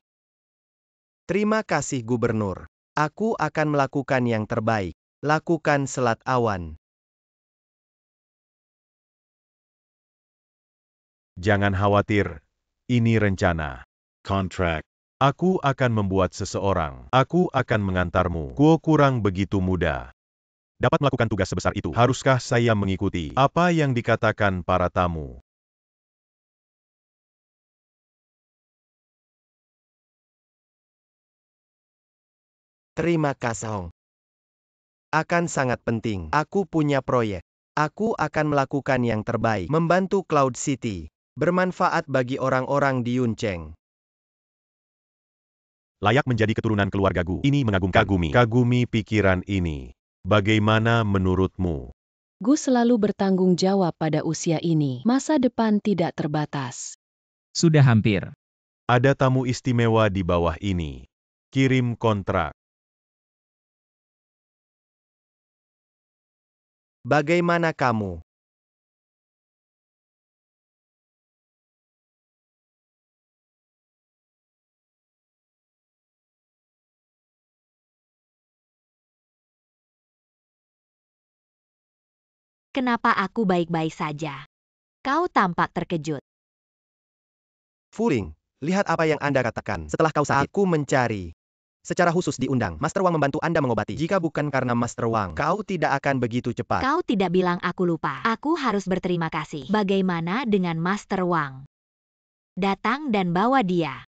Terima kasih Gubernur. Aku akan melakukan yang terbaik. Lakukan selat awan. Jangan khawatir. Ini rencana. Contract. Aku akan membuat seseorang. Aku akan mengantarmu. Kuo kurang begitu mudah. Dapat melakukan tugas sebesar itu. Haruskah saya mengikuti apa yang dikatakan para tamu? Terima kasih, Hong. Akan sangat penting. Aku punya proyek. Aku akan melakukan yang terbaik. Membantu Cloud City. Bermanfaat bagi orang-orang di Yuncheng. Layak menjadi keturunan keluarga Gu. Ini mengagumkan. Kagumi pikiran ini. Bagaimana menurutmu? Gu selalu bertanggung jawab pada usia ini. Masa depan tidak terbatas. Sudah hampir. Ada tamu istimewa di bawah ini. Kirim kontrak. Bagaimana kamu? Kenapa aku baik-baik saja? Kau tampak terkejut. Fuling, lihat apa yang Anda katakan. Setelah kau sakit, aku mencari. Secara khusus diundang, Master Wang membantu Anda mengobati. Jika bukan karena Master Wang, kau tidak akan begitu cepat. Kau tidak bilang aku lupa. Aku harus berterima kasih. Bagaimana dengan Master Wang? Datang dan bawa dia.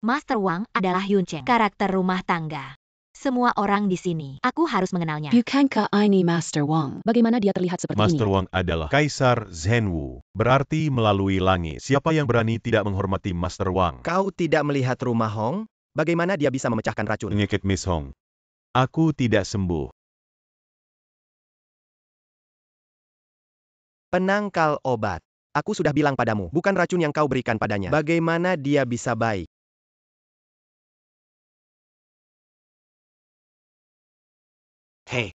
Master Wang adalah Yuncheng, karakter rumah tangga. Semua orang di sini, aku harus mengenalnya. Bukankah ini Master Wang? Bagaimana dia terlihat seperti Master ini? Wang adalah Kaisar Zhenwu, berarti melalui langit. Siapa yang berani tidak menghormati Master Wang? Kau tidak melihat rumah Hong? Bagaimana dia bisa memecahkan racun? Penyakit Miss Hong. Aku tidak sembuh. Penangkal obat. Aku sudah bilang padamu, bukan racun yang kau berikan padanya. Bagaimana dia bisa baik? Hey,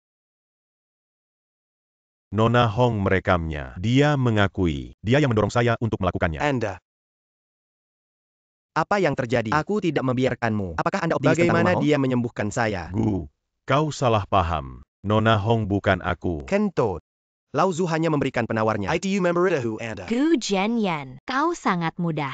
Nona Hong merekamnya. Dia mengakui, dia yang mendorong saya untuk melakukannya. Anda. Apa yang terjadi? Aku tidak membiarkanmu. Apakah Anda optimis tentang Bagaimana rumah Hong? dia menyembuhkan saya? Gu, kau salah paham. Nona Hong bukan aku. Kento. Lao Zu hanya memberikan penawarnya. ITU member itu Anda. Gu Jianyan, kau sangat mudah.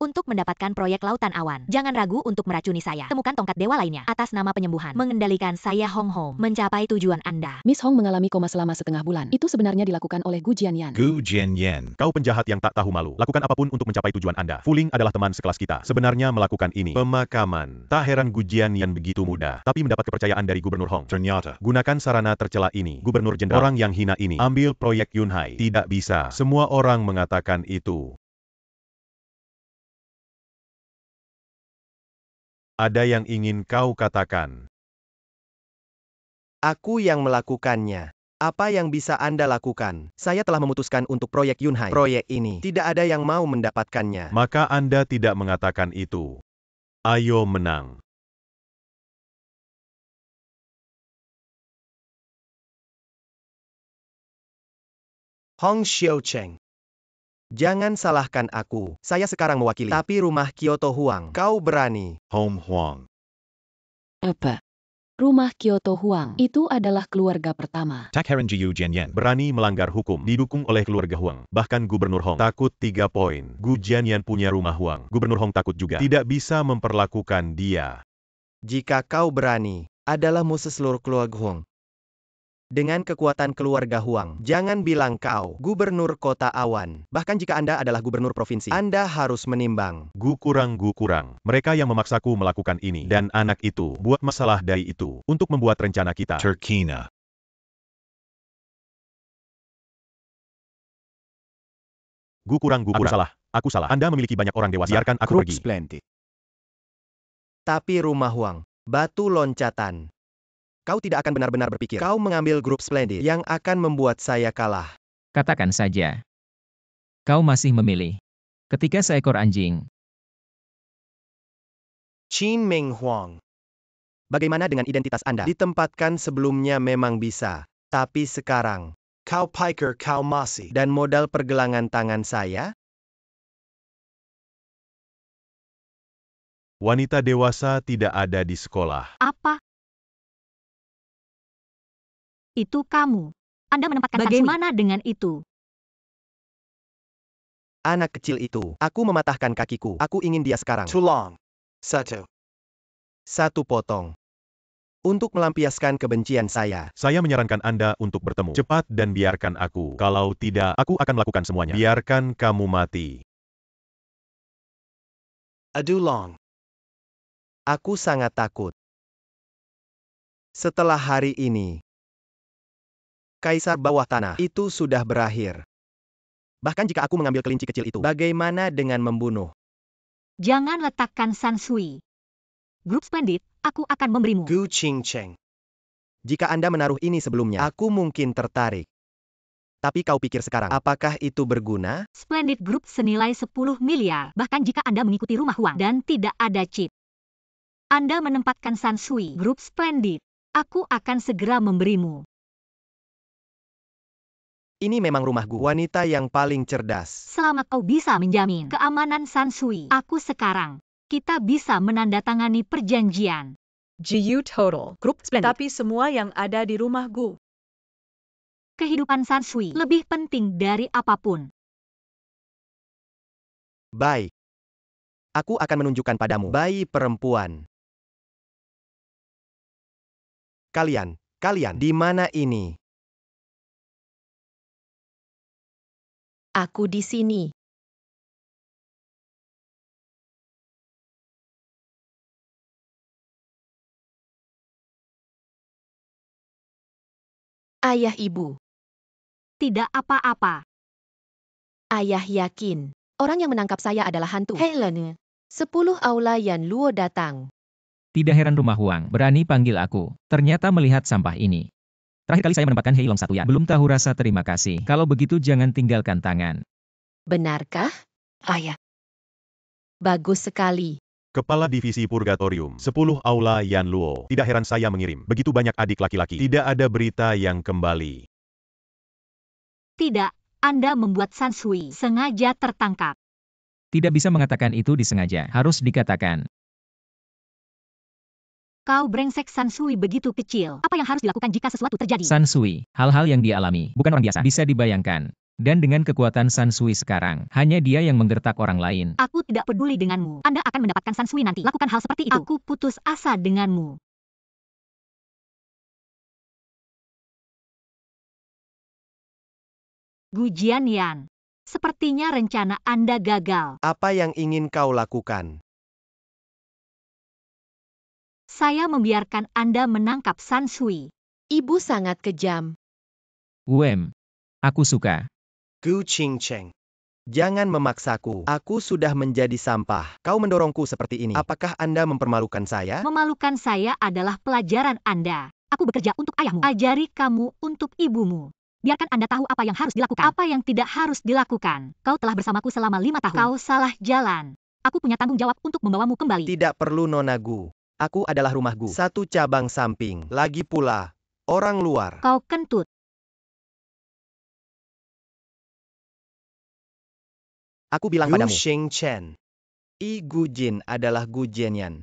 Untuk mendapatkan proyek Lautan Awan, jangan ragu untuk meracuni saya. Temukan tongkat dewa lainnya atas nama penyembuhan. Mengendalikan saya Hong Hong, mencapai tujuan Anda. Miss Hong mengalami koma selama setengah bulan. Itu sebenarnya dilakukan oleh Gu Jianyan. Gu Jianyan. Kau penjahat yang tak tahu malu. Lakukan apapun untuk mencapai tujuan Anda. Fuling adalah teman sekelas kita. Sebenarnya melakukan ini. Pemakaman. Tak heran Gu Jianyan begitu mudah. Tapi mendapat kepercayaan dari Gubernur Hong. Ternyata. Gunakan sarana tercela ini. Gubernur Jenderal. Orang yang hina ini. Ambil proyek Yunhai. Tidak bisa. Semua orang mengatakan itu. Ada yang ingin kau katakan? Aku yang melakukannya. Apa yang bisa Anda lakukan? Saya telah memutuskan untuk proyek Yunhai. Proyek ini tidak ada yang mau mendapatkannya. Maka Anda tidak mengatakan itu. Ayo menang. Hong Xiaocheng. Jangan salahkan aku. Saya sekarang mewakili. Tapi rumah Kyoto Huang. Kau berani. Home Huang. Apa? Rumah Kyoto Huang itu adalah keluarga pertama. Tak heran Gu Jianyan. Berani melanggar hukum. Didukung oleh keluarga Huang. Bahkan Gubernur Hong. Takut 3 poin. Gu Jianyan punya rumah Huang. Gubernur Hong takut juga. Tidak bisa memperlakukan dia. Jika kau berani, adalah musuh seluruh keluarga Huang. Dengan kekuatan keluarga Huang, jangan bilang kau gubernur kota awan. Bahkan jika Anda adalah gubernur provinsi, Anda harus menimbang. Gu kurang. Mereka yang memaksaku melakukan ini. Dan anak itu buat masalah dari itu. Untuk membuat rencana kita. Turkina. Gu kurang. Aku salah. Anda memiliki banyak orang dewasa. Biarkan aku pergi. Splendid. Tapi rumah Huang, batu loncatan. Kau tidak akan benar-benar berpikir. Kau mengambil grup Splendid yang akan membuat saya kalah. Katakan saja. Kau masih memilih. Ketika seekor anjing. Qin Ming Huang. Bagaimana dengan identitas Anda? Ditempatkan sebelumnya memang bisa. Tapi sekarang, Kau piker kau masih. dan modal pergelangan tangan saya? Wanita dewasa tidak ada di sekolah. Apa? Itu kamu. Anda menempatkan bagaimana dengan itu? Anak kecil itu. Aku mematahkan kakiku. Aku ingin dia sekarang. Tulang. Satu. Satu potong. Untuk melampiaskan kebencian saya. Saya menyarankan Anda untuk bertemu. Cepat dan biarkan aku. Kalau tidak, aku akan melakukan semuanya. Biarkan kamu mati. Adu long. Aku sangat takut. Setelah hari ini, Kaisar bawah tanah itu sudah berakhir. Bahkan jika aku mengambil kelinci kecil itu, bagaimana dengan membunuh? Jangan letakkan Sansui. Grup Splendid, aku akan memberimu. Gu Ching Cheng. Jika Anda menaruh ini sebelumnya, aku mungkin tertarik. Tapi kau pikir sekarang, apakah itu berguna? Splendid Group senilai 10 miliar, bahkan jika Anda mengikuti rumah uang dan tidak ada chip. Anda menempatkan Sansui, Grup Splendid. Aku akan segera memberimu. Ini memang rumahku, wanita yang paling cerdas. Selama kau bisa menjamin keamanan Sansui, aku sekarang, kita bisa menandatangani perjanjian. GU Total. Grup Splendid. Tapi semua yang ada di rumah Gu. Kehidupan Sansui lebih penting dari apapun. Baik. Aku akan menunjukkan padamu bayi perempuan. Kalian di mana ini? Aku di sini. Ayah ibu. Tidak apa-apa. Ayah yakin. Orang yang menangkap saya adalah hantu. Helen. 10 aula Yan Luo datang. Tidak heran rumah Huang berani panggil aku. Ternyata melihat sampah ini. Terakhir kali saya menempatkan Hei Long satu ya. Belum tahu rasa terima kasih. Kalau begitu jangan tinggalkan tangan. Benarkah, ayah? Bagus sekali. Kepala Divisi Purgatorium, 10 aula Yan Luo. Tidak heran saya mengirim begitu banyak adik laki-laki. Tidak ada berita yang kembali. Tidak, Anda membuat Sansui sengaja tertangkap. Tidak bisa mengatakan itu disengaja. Harus dikatakan. Kau brengsek Sansui begitu kecil. Apa yang harus dilakukan jika sesuatu terjadi? Sansui, hal-hal yang dia alami, bukan orang biasa. Bisa dibayangkan. Dan dengan kekuatan Sansui sekarang, hanya dia yang menggertak orang lain. Aku tidak peduli denganmu. Anda akan mendapatkan Sansui nanti. Lakukan hal seperti itu. Aku putus asa denganmu. Gu Jianyan. Sepertinya rencana Anda gagal. Apa yang ingin kau lakukan? Saya membiarkan Anda menangkap Sansui. Ibu sangat kejam. Aku suka. Gu Ching Cheng. Jangan memaksaku. Aku sudah menjadi sampah. Kau mendorongku seperti ini. Apakah Anda mempermalukan saya? Memalukan saya adalah pelajaran Anda. Aku bekerja untuk ayahmu. Ajari kamu untuk ibumu. Biarkan Anda tahu apa yang harus dilakukan. Apa yang tidak harus dilakukan. Kau telah bersamaku selama 5 tahun. Kau salah jalan. Aku punya tanggung jawab untuk membawamu kembali. Tidak perlu Nona Gu. Aku adalah rumahku. Satu cabang samping. Lagi pula, orang luar. Kau kentut. Aku bilang Gu padamu. Xing Chen. I Gu Jin adalah Gu Jianyan.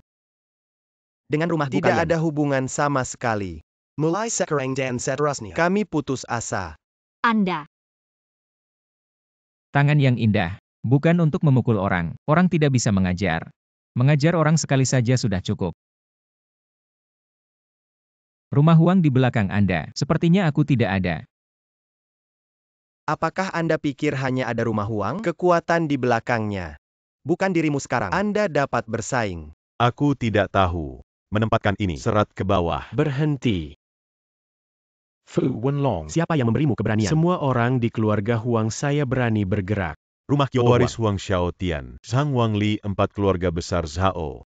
Dengan rumah Gu Tidak kalian. ada hubungan sama sekali. Mulai sekarang dan seterusnya. Kami putus asa. Anda. Tangan yang indah. Bukan untuk memukul orang. Orang tidak bisa mengajar. Mengajar orang sekali saja sudah cukup. Rumah Huang di belakang Anda. Sepertinya aku tidak ada. Apakah Anda pikir hanya ada rumah Huang? Kekuatan di belakangnya. Bukan dirimu sekarang. Anda dapat bersaing. Aku tidak tahu. Menempatkan ini serat ke bawah. Berhenti. Fu Wenlong. Siapa yang memberimu keberanian? Semua orang di keluarga Huang saya berani bergerak. Rumah Kyoto Waris Huang Xiaotian, Zhang Wangli, 4 keluarga besar Zhao.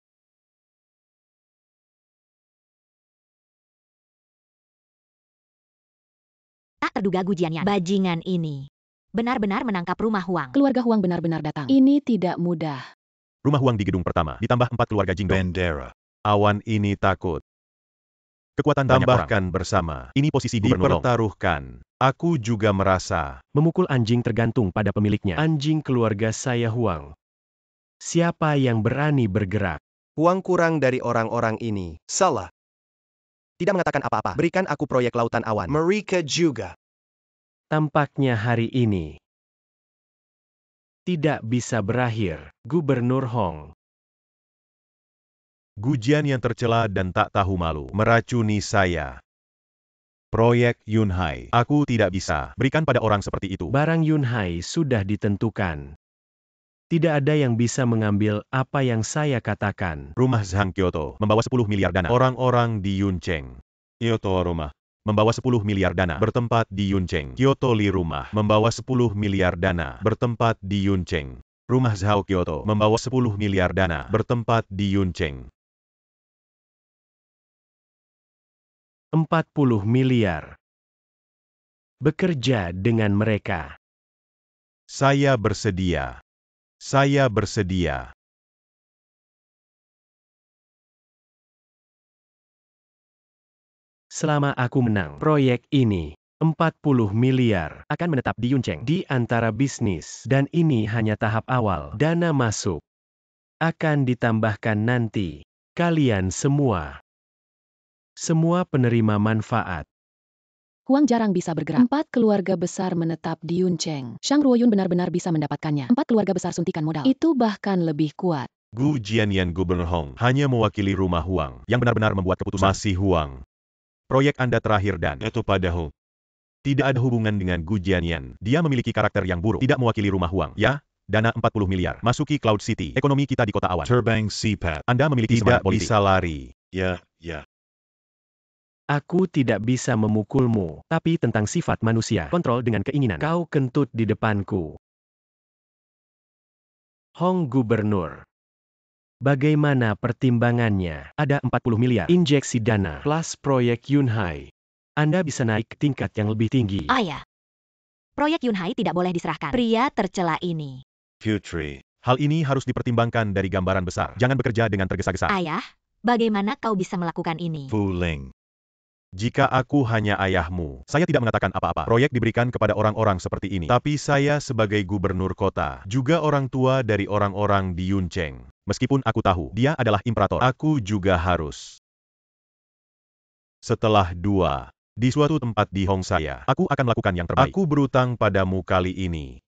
Tak terduga Gu Jianyan. Bajingan ini. Benar-benar menangkap rumah Huang. Keluarga Huang benar-benar datang. Ini tidak mudah. Rumah Huang di gedung pertama, ditambah 4 keluarga Jingdong. Bandera. Awan ini takut. Kekuatan tambahkan bersama. Ini posisi gubernur. Dipertaruhkan. Aku juga merasa. Memukul anjing tergantung pada pemiliknya. Anjing keluarga saya Huang. Siapa yang berani bergerak? Huang kurang dari orang-orang ini. Salah. Tidak mengatakan apa-apa. Berikan aku proyek Lautan Awan. Mereka juga. Tampaknya hari ini tidak bisa berakhir. Gubernur Hong. Gujian yang tercela dan tak tahu malu meracuni saya. Proyek Yunhai. Aku tidak bisa berikan pada orang seperti itu. Barang Yunhai sudah ditentukan. Tidak ada yang bisa mengambil apa yang saya katakan. Rumah Zhang Kyoto membawa 10 miliar dana. Orang-orang di Yuncheng. Kyoto rumah membawa 10 miliar dana bertempat di Yuncheng. Kyoto Li rumah membawa 10 miliar dana bertempat di Yuncheng. Rumah Zhao Kyoto membawa 10 miliar dana bertempat di Yuncheng. 40 miliar. Bekerja dengan mereka. Saya bersedia. Saya bersedia. Selama aku menang proyek ini, 40 miliar akan menetap di Yuncheng di antara bisnis. Dan ini hanya tahap awal. Dana masuk akan ditambahkan nanti. Kalian semua. Semua penerima manfaat. Huang jarang bisa bergerak. 4 keluarga besar menetap di Yuncheng. Shang Ruoyun benar-benar bisa mendapatkannya. 4 keluarga besar suntikan modal. Itu bahkan lebih kuat. Gu Jianyan Gubernur Hong hanya mewakili rumah Huang yang benar-benar membuat keputusan. Masih Huang. Proyek Anda terakhir dan itu pada Hong. Tidak ada hubungan dengan Gu Jianyan. Dia memiliki karakter yang buruk. Tidak mewakili rumah Huang. Ya? Dana 40 miliar. Masuki Cloud City. Ekonomi kita di kota awan. Terbang CPAT. Anda memiliki semangat politik. Tidak bisa lari. Ya. Aku tidak bisa memukulmu, tapi tentang sifat manusia, kontrol dengan keinginan. Kau kentut di depanku. Hong Gubernur. Bagaimana pertimbangannya? Ada 40 miliar injeksi dana plus proyek Yunhai. Anda bisa naik ke tingkat yang lebih tinggi. Ayah. Proyek Yunhai tidak boleh diserahkan. Pria tercela ini. Putri. Hal ini harus dipertimbangkan dari gambaran besar. Jangan bekerja dengan tergesa-gesa. Ayah, bagaimana kau bisa melakukan ini? Fu Ling. Jika aku hanya ayahmu, saya tidak mengatakan apa-apa. Proyek diberikan kepada orang-orang seperti ini. Tapi saya sebagai gubernur kota, juga orang tua dari orang-orang di Yuncheng. Meskipun aku tahu, dia adalah imperator. Aku juga harus. Setelah di suatu tempat di Hong saya, aku akan melakukan yang terbaik. Aku berutang padamu kali ini.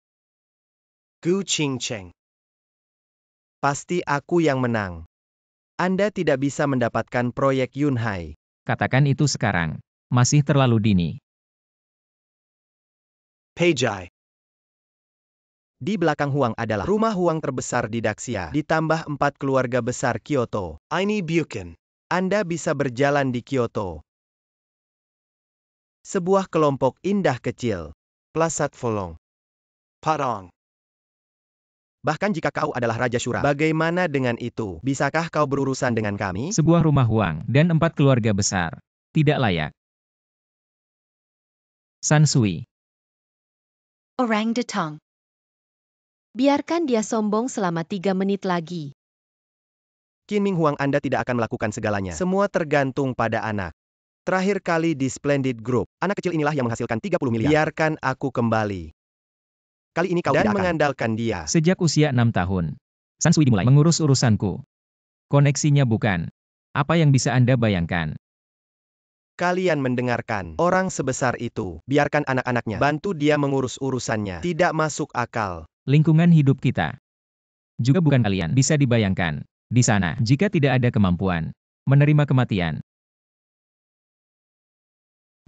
Gu Qingcheng. Pasti aku yang menang. Anda tidak bisa mendapatkan proyek Yunhai. Katakan itu sekarang. Masih terlalu dini. Peijai. Di belakang Huang adalah rumah Huang terbesar di Daxia, ditambah 4 keluarga besar Kyoto. Aini Buchan. Anda bisa berjalan di Kyoto. Sebuah kelompok indah kecil. Plasat Folong. Padang. Bahkan jika kau adalah Raja Shura, bagaimana dengan itu? Bisakah kau berurusan dengan kami? Sebuah rumah Huang dan 4 keluarga besar. Tidak layak. Sansui. Orang Datang. Biarkan dia sombong selama 3 menit lagi. Qin Ming Huang, Anda tidak akan melakukan segalanya. Semua tergantung pada anak. Terakhir kali di Splendid Group, anak kecil inilah yang menghasilkan 30 miliar. Biarkan aku kembali. Kali ini kau tidak akan mengandalkan dia. Sejak usia 6 tahun, Sansui dimulai mengurus urusanku. Koneksinya bukan apa yang bisa Anda bayangkan. Kalian mendengarkan orang sebesar itu. Biarkan anak-anaknya bantu dia mengurus urusannya. Tidak masuk akal. Lingkungan hidup kita juga bukan kalian bisa dibayangkan. Di sana, jika tidak ada kemampuan menerima kematian.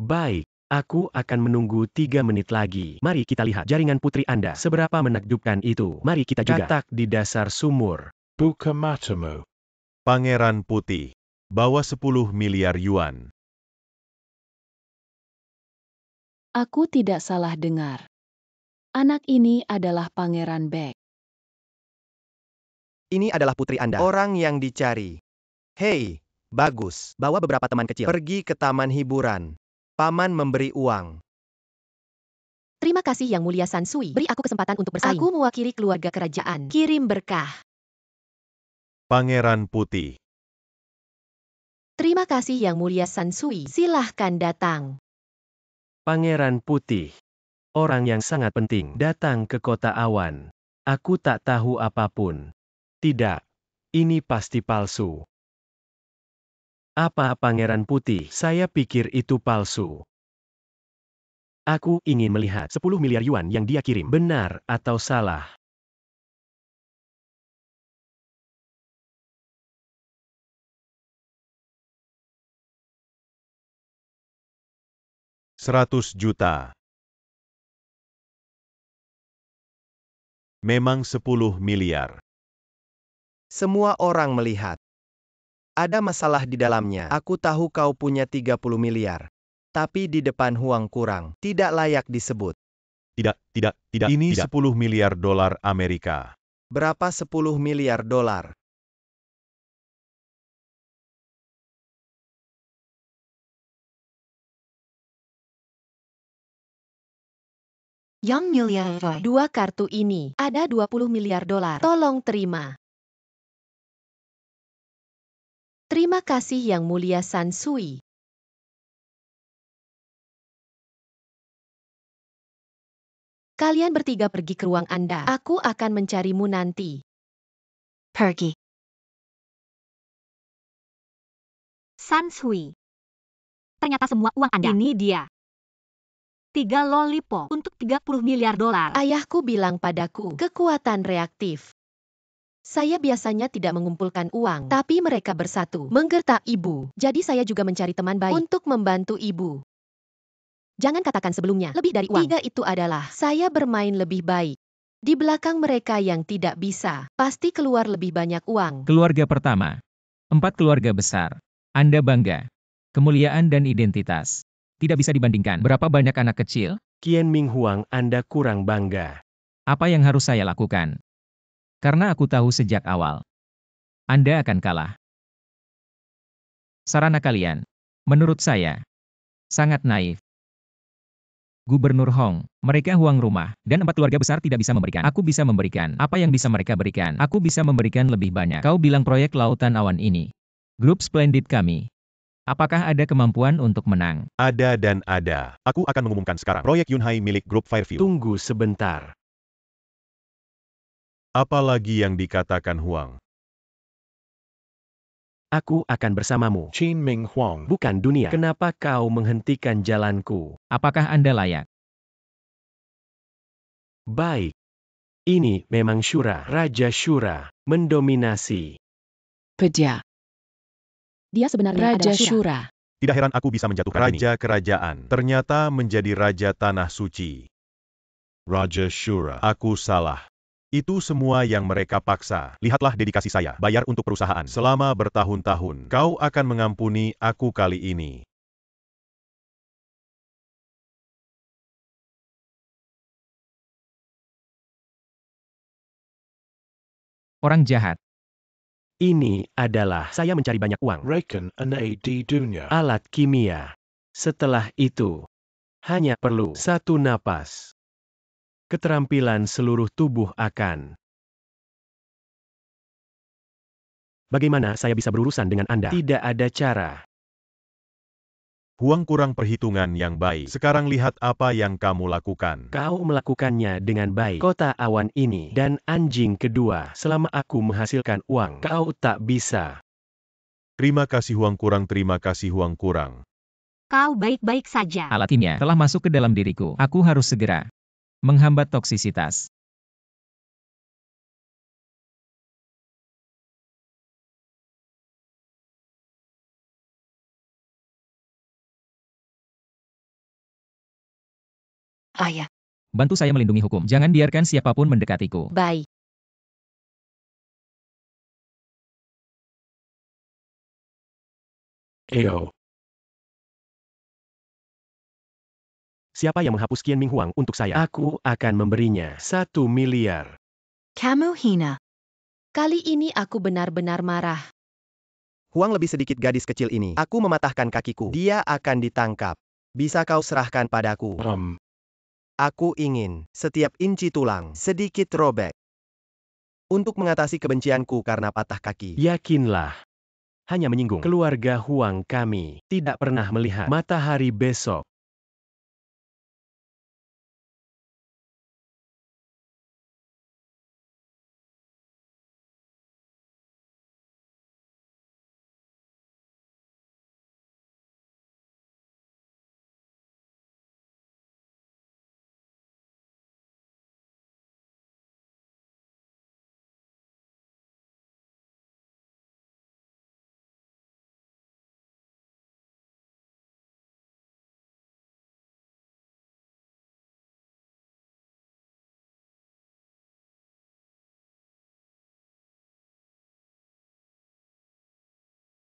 Baik. Aku akan menunggu 3 menit lagi. Mari kita lihat jaringan putri Anda. Seberapa menakjubkan itu. Mari kita juga katak di dasar sumur. Buka matamu. Pangeran Putih. Bawa 10 miliar yuan. Aku tidak salah dengar. Anak ini adalah Pangeran Beck. Ini adalah putri Anda. Orang yang dicari. Hei, bagus. Bawa beberapa teman kecil. Pergi ke taman hiburan. Paman memberi uang. Terima kasih Yang Mulia Sansui. Beri aku kesempatan untuk bersaing. Aku mewakili keluarga kerajaan. Kirim berkah. Pangeran Putih. Terima kasih Yang Mulia Sansui. Silahkan datang. Pangeran Putih. Orang yang sangat penting datang ke kota awan. Aku tak tahu apapun. Tidak. Ini pasti palsu. Apa Pangeran Putih? Saya pikir itu palsu. Aku ingin melihat 10 miliar yuan yang dia kirim. Benar atau salah? $100 juta. Memang 10 miliar. Semua orang melihat. Ada masalah di dalamnya. Aku tahu kau punya 30 miliar. Tapi di depan Huang kurang. Tidak layak disebut. Tidak. Ini 10 miliar dolar Amerika. Berapa 10 miliar dolar? Yang miliar. 2 kartu ini ada 20 miliar dolar. Tolong terima. Terima kasih Yang Mulia San Sui. Kalian bertiga pergi ke ruang Anda. Aku akan mencarimu nanti. Pergi. San Sui. Ternyata semua uang Anda. Ini dia. 3 lollipop untuk 30 miliar dolar. Ayahku bilang padaku, kekuatan reaktif. Saya biasanya tidak mengumpulkan uang, tapi mereka bersatu, menggertak ibu. Jadi saya juga mencari teman baik untuk membantu ibu. Jangan katakan sebelumnya, lebih dari uang. 3 itu adalah, saya bermain lebih baik. Di belakang mereka yang tidak bisa, pasti keluar lebih banyak uang. Keluarga pertama. 4 keluarga besar. Anda bangga. Kemuliaan dan identitas. Tidak bisa dibandingkan. Berapa banyak anak kecil? Qian Ming Huang, Anda kurang bangga. Apa yang harus saya lakukan? Karena aku tahu sejak awal. Anda akan kalah. Sarana kalian, menurut saya, sangat naif. Gubernur Hong, mereka Huang rumah, dan 4 keluarga besar tidak bisa memberikan. Aku bisa memberikan. Apa yang bisa mereka berikan? Aku bisa memberikan lebih banyak. Kau bilang proyek Lautan Awan ini. Grup Splendid kami. Apakah ada kemampuan untuk menang? Ada dan ada. Aku akan mengumumkan sekarang. Proyek Yunhai milik grup Fairview. Tunggu sebentar. Apalagi yang dikatakan Huang? Aku akan bersamamu. Qin Ming Huang. Bukan dunia. Kenapa kau menghentikan jalanku? Apakah Anda layak? Baik. Ini memang Shura. Raja Shura. Mendominasi. Peja. Dia sebenarnya Raja adalah Shura. Tidak heran aku bisa menjatuhkan ini. Raja Kerajaan. Ternyata menjadi Raja Tanah Suci. Raja Shura. Aku salah. Itu semua yang mereka paksa. Lihatlah dedikasi saya. Bayar untuk perusahaan. Selama bertahun-tahun. Kau akan mengampuni aku kali ini. Orang jahat. Ini adalah saya mencari banyak uang. Reken and di dunia. Alat kimia. Setelah itu, hanya perlu 1 napas. Keterampilan seluruh tubuh akan. Bagaimana saya bisa berurusan dengan Anda? Tidak ada cara. Huang kurang perhitungan yang baik. Sekarang lihat apa yang kamu lakukan. Kau melakukannya dengan baik. Kota awan ini dan anjing kedua. Selama aku menghasilkan uang, kau tak bisa. Terima kasih Huang kurang. Terima kasih Huang kurang. Kau baik-baik saja. Alat kimia telah masuk ke dalam diriku. Aku harus segera menghambat toksisitas. Ayah. Bantu saya melindungi hukum. Jangan biarkan siapapun mendekatiku. Baik. Eo. Siapa yang menghapus Qian Ming Huang untuk saya? Aku akan memberinya 1 miliar. Kamu hina. Kali ini aku benar-benar marah. Huang lebih sedikit gadis kecil ini. Aku mematahkan kakiku. Dia akan ditangkap. Bisa kau serahkan padaku? Aku ingin setiap inci tulang sedikit robek. Untuk mengatasi kebencianku karena patah kaki. Yakinlah. Hanya menyinggung keluarga Huang kami. Tidak pernah melihat matahari besok.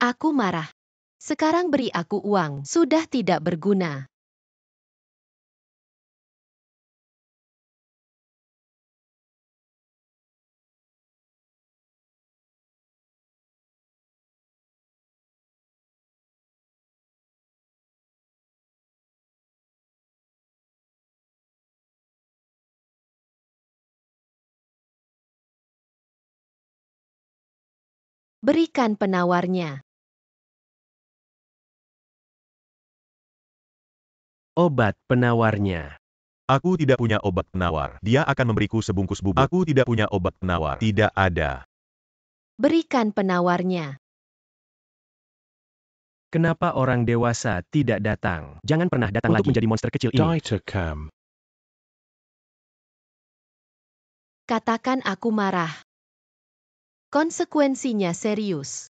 Aku marah. Sekarang beri aku uang, sudah tidak berguna. Berikan penawarnya. Obat penawarnya. Aku tidak punya obat penawar. Dia akan memberiku sebungkus bubuk. Aku tidak punya obat penawar. Tidak ada. Berikan penawarnya. Kenapa orang dewasa tidak datang? Jangan pernah datang lagi menjadi monster kecil ini. Ditacam. Katakan aku marah. Konsekuensinya serius.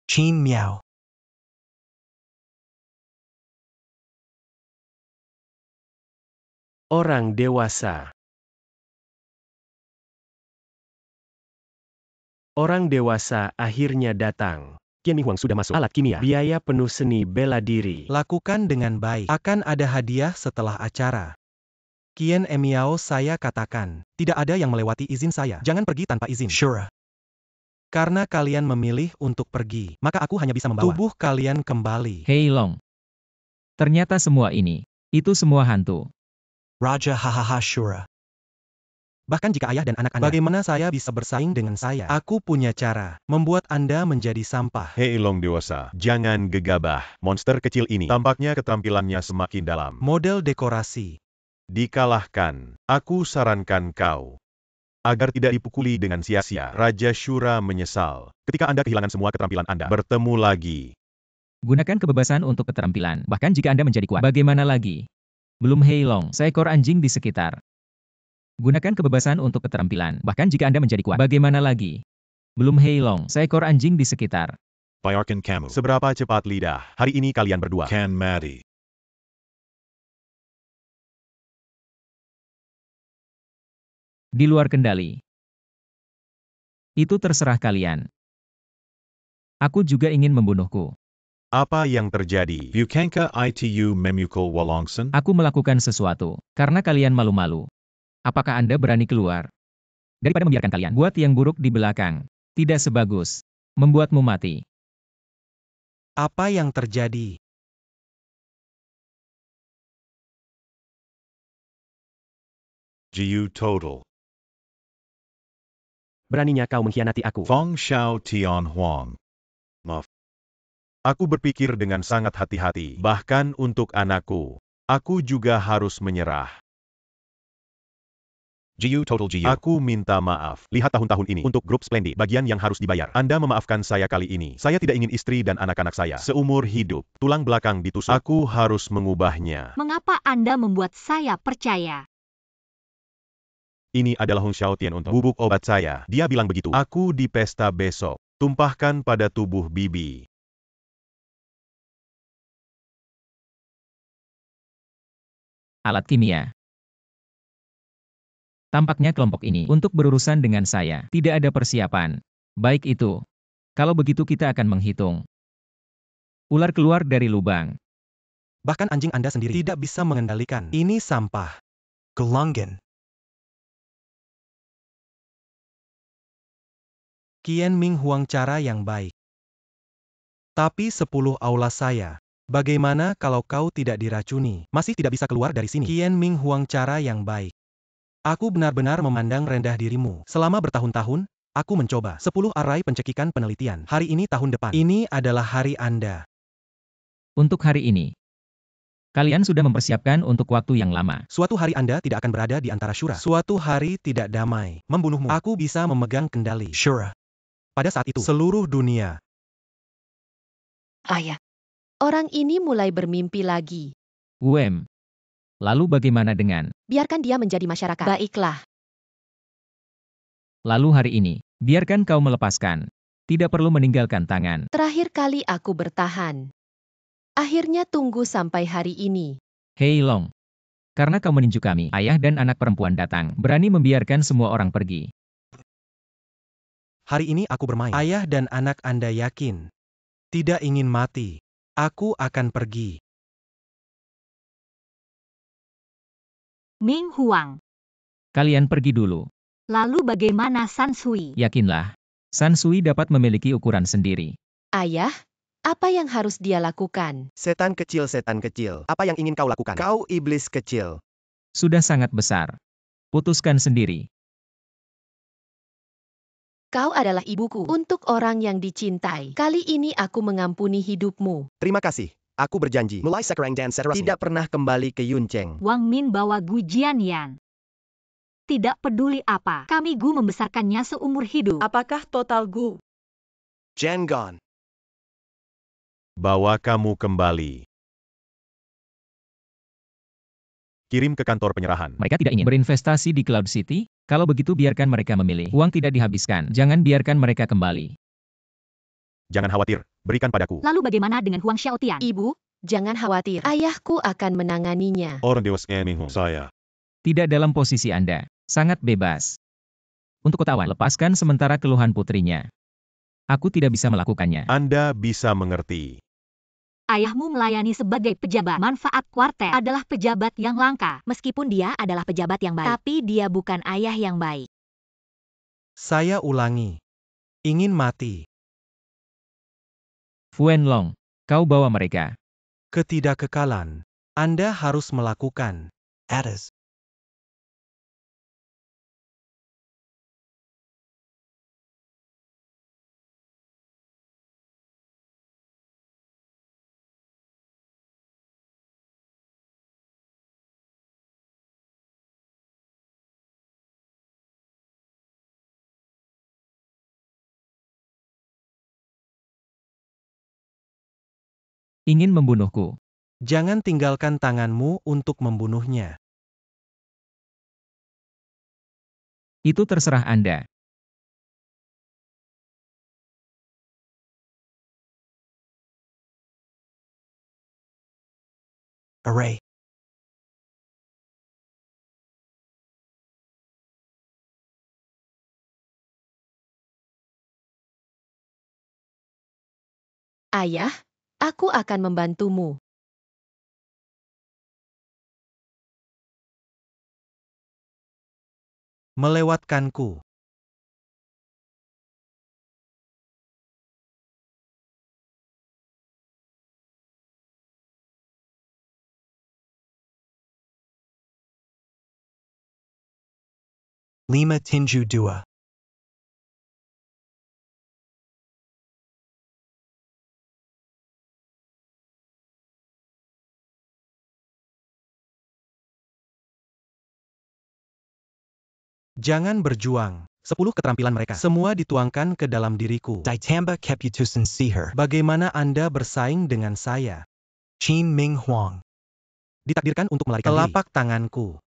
Qin Miao. Orang dewasa. Orang dewasa akhirnya datang. Qian Ming Huang sudah masuk. Alat kimia. Biaya penuh seni bela diri. Lakukan dengan baik. Akan ada hadiah setelah acara. Qian Miao, saya katakan, tidak ada yang melewati izin saya. Jangan pergi tanpa izin. Shura. Karena kalian memilih untuk pergi, maka aku hanya bisa membawa tubuh kalian kembali. Hei Long. Ternyata semua ini, itu semua hantu. Raja hahaha Shura. Bahkan jika ayah dan anak Anda, bagaimana saya bisa bersaing dengan saya? Aku punya cara, membuat Anda menjadi sampah. Hei Long dewasa, jangan gegabah. Monster kecil ini, tampaknya keterampilannya semakin dalam. Model dekorasi. Dikalahkan. Aku sarankan kau agar tidak dipukuli dengan sia-sia. Raja Shura menyesal. Ketika Anda kehilangan semua keterampilan Anda, bertemu lagi. Gunakan kebebasan untuk keterampilan, bahkan jika Anda menjadi kuat. Bagaimana lagi? Belum Hei Long, seekor anjing di sekitar. Gunakan kebebasan untuk keterampilan, bahkan jika Anda menjadi kuat. Bagaimana lagi? Belum Hei Long, seekor anjing di sekitar. Bayarkan kamu. Seberapa cepat lidah? Hari ini kalian berdua. Kan mati. Di luar kendali. Itu terserah kalian. Aku juga ingin membunuhku. Apa yang terjadi? Bukankah itu memukul Wolongsun? Aku melakukan sesuatu, karena kalian malu-malu. Apakah Anda berani keluar? Daripada membiarkan kalian buat yang buruk di belakang, tidak sebagus membuatmu mati. Apa yang terjadi? Jiu total. Beraninya kau mengkhianati aku. Feng Shao Tian Huang. Maaf. Aku berpikir dengan sangat hati-hati. Bahkan untuk anakku, aku juga harus menyerah. Jiu total Jiu. Aku minta maaf. Lihat tahun-tahun ini untuk grup Splendid, bagian yang harus dibayar. Anda memaafkan saya kali ini. Saya tidak ingin istri dan anak-anak saya seumur hidup tulang belakang ditusuk. Aku harus mengubahnya. Mengapa Anda membuat saya percaya? Ini adalah Hong Xiaotian untuk bubuk obat saya. Dia bilang begitu. Aku di pesta besok. Tumpahkan pada tubuh Bibi. Alat kimia. Tampaknya kelompok ini untuk berurusan dengan saya. Tidak ada persiapan. Baik itu. Kalau begitu kita akan menghitung. Ular keluar dari lubang. Bahkan anjing Anda sendiri tidak bisa mengendalikan. Ini sampah. Gelanggan. Qian Ming Huang, cara yang baik. Tapi 10 aula saya. Bagaimana kalau kau tidak diracuni? Masih tidak bisa keluar dari sini. Qian Ming Huang, cara yang baik. Aku benar-benar memandang rendah dirimu. Selama bertahun-tahun, aku mencoba 10 arai pencekikan penelitian. Hari ini tahun depan. Ini adalah hari Anda. Untuk hari ini. Kalian sudah mempersiapkan untuk waktu yang lama. Suatu hari Anda tidak akan berada di antara Shura. Suatu hari tidak damai. Membunuhmu. Aku bisa memegang kendali. Shura. Pada saat itu, seluruh dunia. Ayah. Orang ini mulai bermimpi lagi. Lalu bagaimana dengan? Biarkan dia menjadi masyarakat. Baiklah. Lalu hari ini, biarkan kau melepaskan. Tidak perlu meninggalkan tangan. Terakhir kali aku bertahan. Akhirnya tunggu sampai hari ini. Hei Long. Karena kau meninju kami, ayah dan anak perempuan datang, berani membiarkan semua orang pergi. Hari ini aku bermain. Ayah dan anak Anda yakin tidak ingin mati. Aku akan pergi. Ming Huang. Kalian pergi dulu. Lalu bagaimana Sansui? Yakinlah, Sansui dapat memiliki ukuran sendiri. Ayah, apa yang harus dia lakukan? Setan kecil, apa yang ingin kau lakukan? Kau iblis kecil. Sudah sangat besar. Putuskan sendiri. Kau adalah ibuku. Untuk orang yang dicintai, kali ini aku mengampuni hidupmu. Terima kasih. Aku berjanji. Mulai sekarang dan seterusnya tidak pernah kembali ke Yuncheng. Wang Min bawa Gu Jianyan. Tidak peduli apa, kami Gu membesarkannya seumur hidup. Apakah total Gu? Jangon. Bawa kamu kembali. Kirim ke kantor penyerahan. Mereka tidak ingin berinvestasi di Cloud City? Kalau begitu biarkan mereka memilih. Uang tidak dihabiskan. Jangan biarkan mereka kembali. Jangan khawatir, berikan padaku. Lalu bagaimana dengan Huang Xiaotian? Ibu, jangan khawatir. Ayahku akan menanganinya. Orang dewasa saya. Tidak dalam posisi Anda. Sangat bebas. Untuk Kota Awan, lepaskan sementara keluhan putrinya. Aku tidak bisa melakukannya. Anda bisa mengerti. Ayahmu melayani sebagai pejabat. Manfaat kuartet adalah pejabat yang langka. Meskipun dia adalah pejabat yang baik, tapi dia bukan ayah yang baik. Saya ulangi. Ingin mati. Fuan Long, kau bawa mereka. Ketidakkekalan. Anda harus melakukan. Addis. Ingin membunuhku. Jangan tinggalkan tanganmu untuk membunuhnya. Itu terserah Anda. Array. Ayah, aku akan membantumu. Melewatkanku. Lima tinju dua. Jangan berjuang. 10 keterampilan mereka. Semua dituangkan ke dalam diriku. Ditamba keputusan siher. Bagaimana Anda bersaing dengan saya? Qin Ming Huang. Ditakdirkan untuk melarikan diri. Telapak tanganku.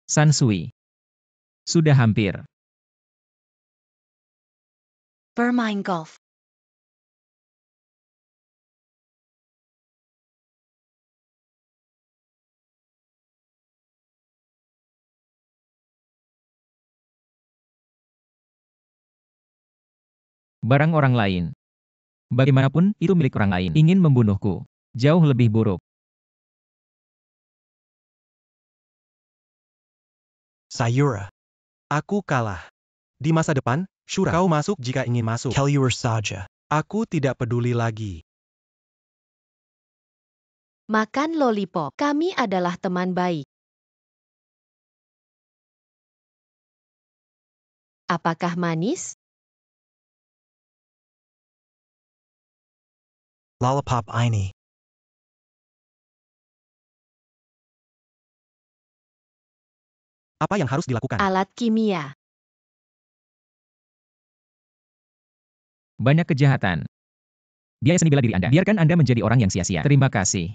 Sansui. Sudah hampir. Bermain golf. Barang orang lain. Bagaimanapun, itu milik orang lain. Ingin membunuhku. Jauh lebih buruk. Sayura. Aku kalah. Di masa depan, Shura, kau masuk jika ingin masuk. Kelur saja. Aku tidak peduli lagi. Makan lollipop. Kami adalah teman baik. Apakah manis? Lollipop ini. Apa yang harus dilakukan? Alat kimia. Banyak kejahatan. Biaya seni bela diri Anda. Biarkan Anda menjadi orang yang sia-sia. Terima kasih.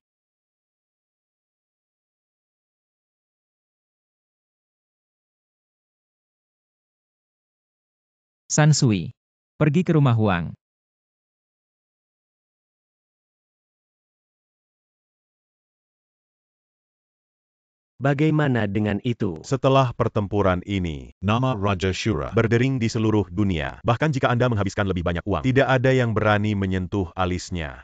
Sansui. Pergi ke rumah Huang. Bagaimana dengan itu? Setelah pertempuran ini, nama Raja Shura berdering di seluruh dunia. Bahkan jika Anda menghabiskan lebih banyak uang, tidak ada yang berani menyentuh alisnya.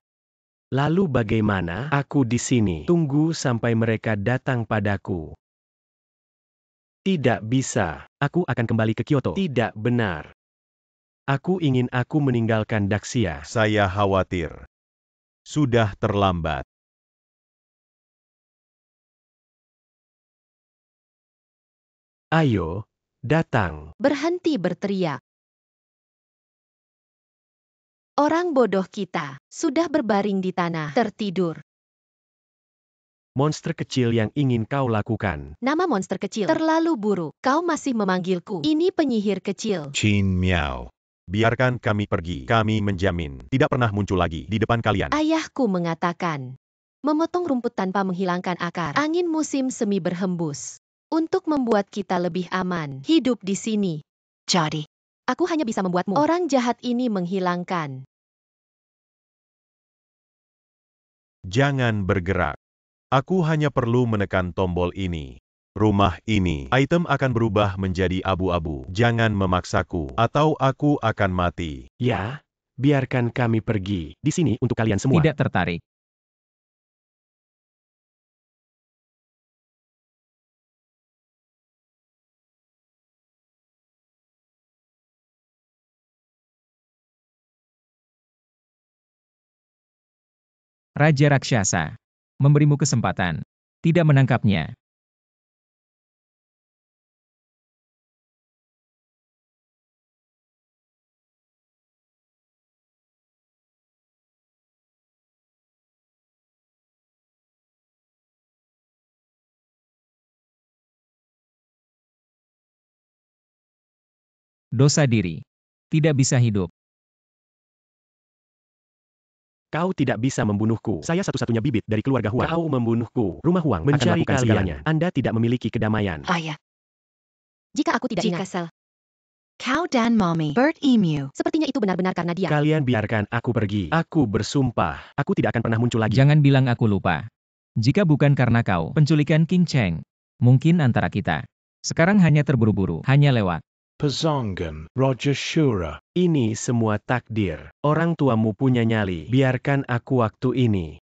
Lalu bagaimana? Aku di sini. Tunggu sampai mereka datang padaku. Tidak bisa. Aku akan kembali ke Kyoto. Tidak benar. Aku meninggalkan Daxia. Saya khawatir. Sudah terlambat. Ayo, datang. Berhenti berteriak. Orang bodoh kita sudah berbaring di tanah, tertidur. Monster kecil yang ingin kau lakukan. Nama monster kecil terlalu buruk. Kau masih memanggilku. Ini penyihir kecil. Chin Miao. Biarkan kami pergi. Kami menjamin tidak pernah muncul lagi di depan kalian. Ayahku mengatakan, memotong rumput tanpa menghilangkan akar. Angin musim semi berhembus. Untuk membuat kita lebih aman hidup di sini. Jadi, aku hanya bisa membuatmu orang jahat ini menghilangkan. Jangan bergerak. Aku hanya perlu menekan tombol ini. Rumah ini, item akan berubah menjadi abu-abu. Jangan memaksaku, atau aku akan mati. Ya, biarkan kami pergi. Di sini untuk kalian semua. Tidak tertarik. Raja Raksasa memberimu kesempatan. Tidak menangkapnya. Dosa diri. Tidak bisa hidup. Kau tidak bisa membunuhku. Saya satu-satunya bibit dari keluarga Huang. Kau membunuhku. Rumah Huang mencari kalian. Anda tidak memiliki kedamaian. Ayah. Jika aku tidak ingat. Sel. Kau dan Mommy, Bird Emu. Sepertinya itu benar-benar karena dia. Kalian biarkan aku pergi. Aku bersumpah. Aku tidak akan pernah muncul lagi. Jangan bilang aku lupa. Jika bukan karena kau, penculikan King Cheng. Mungkin antara kita. Sekarang hanya terburu-buru, hanya lewat. Pezongan, Raja Shura. Ini semua takdir. Orang tuamu punya nyali. Biarkan aku waktu ini.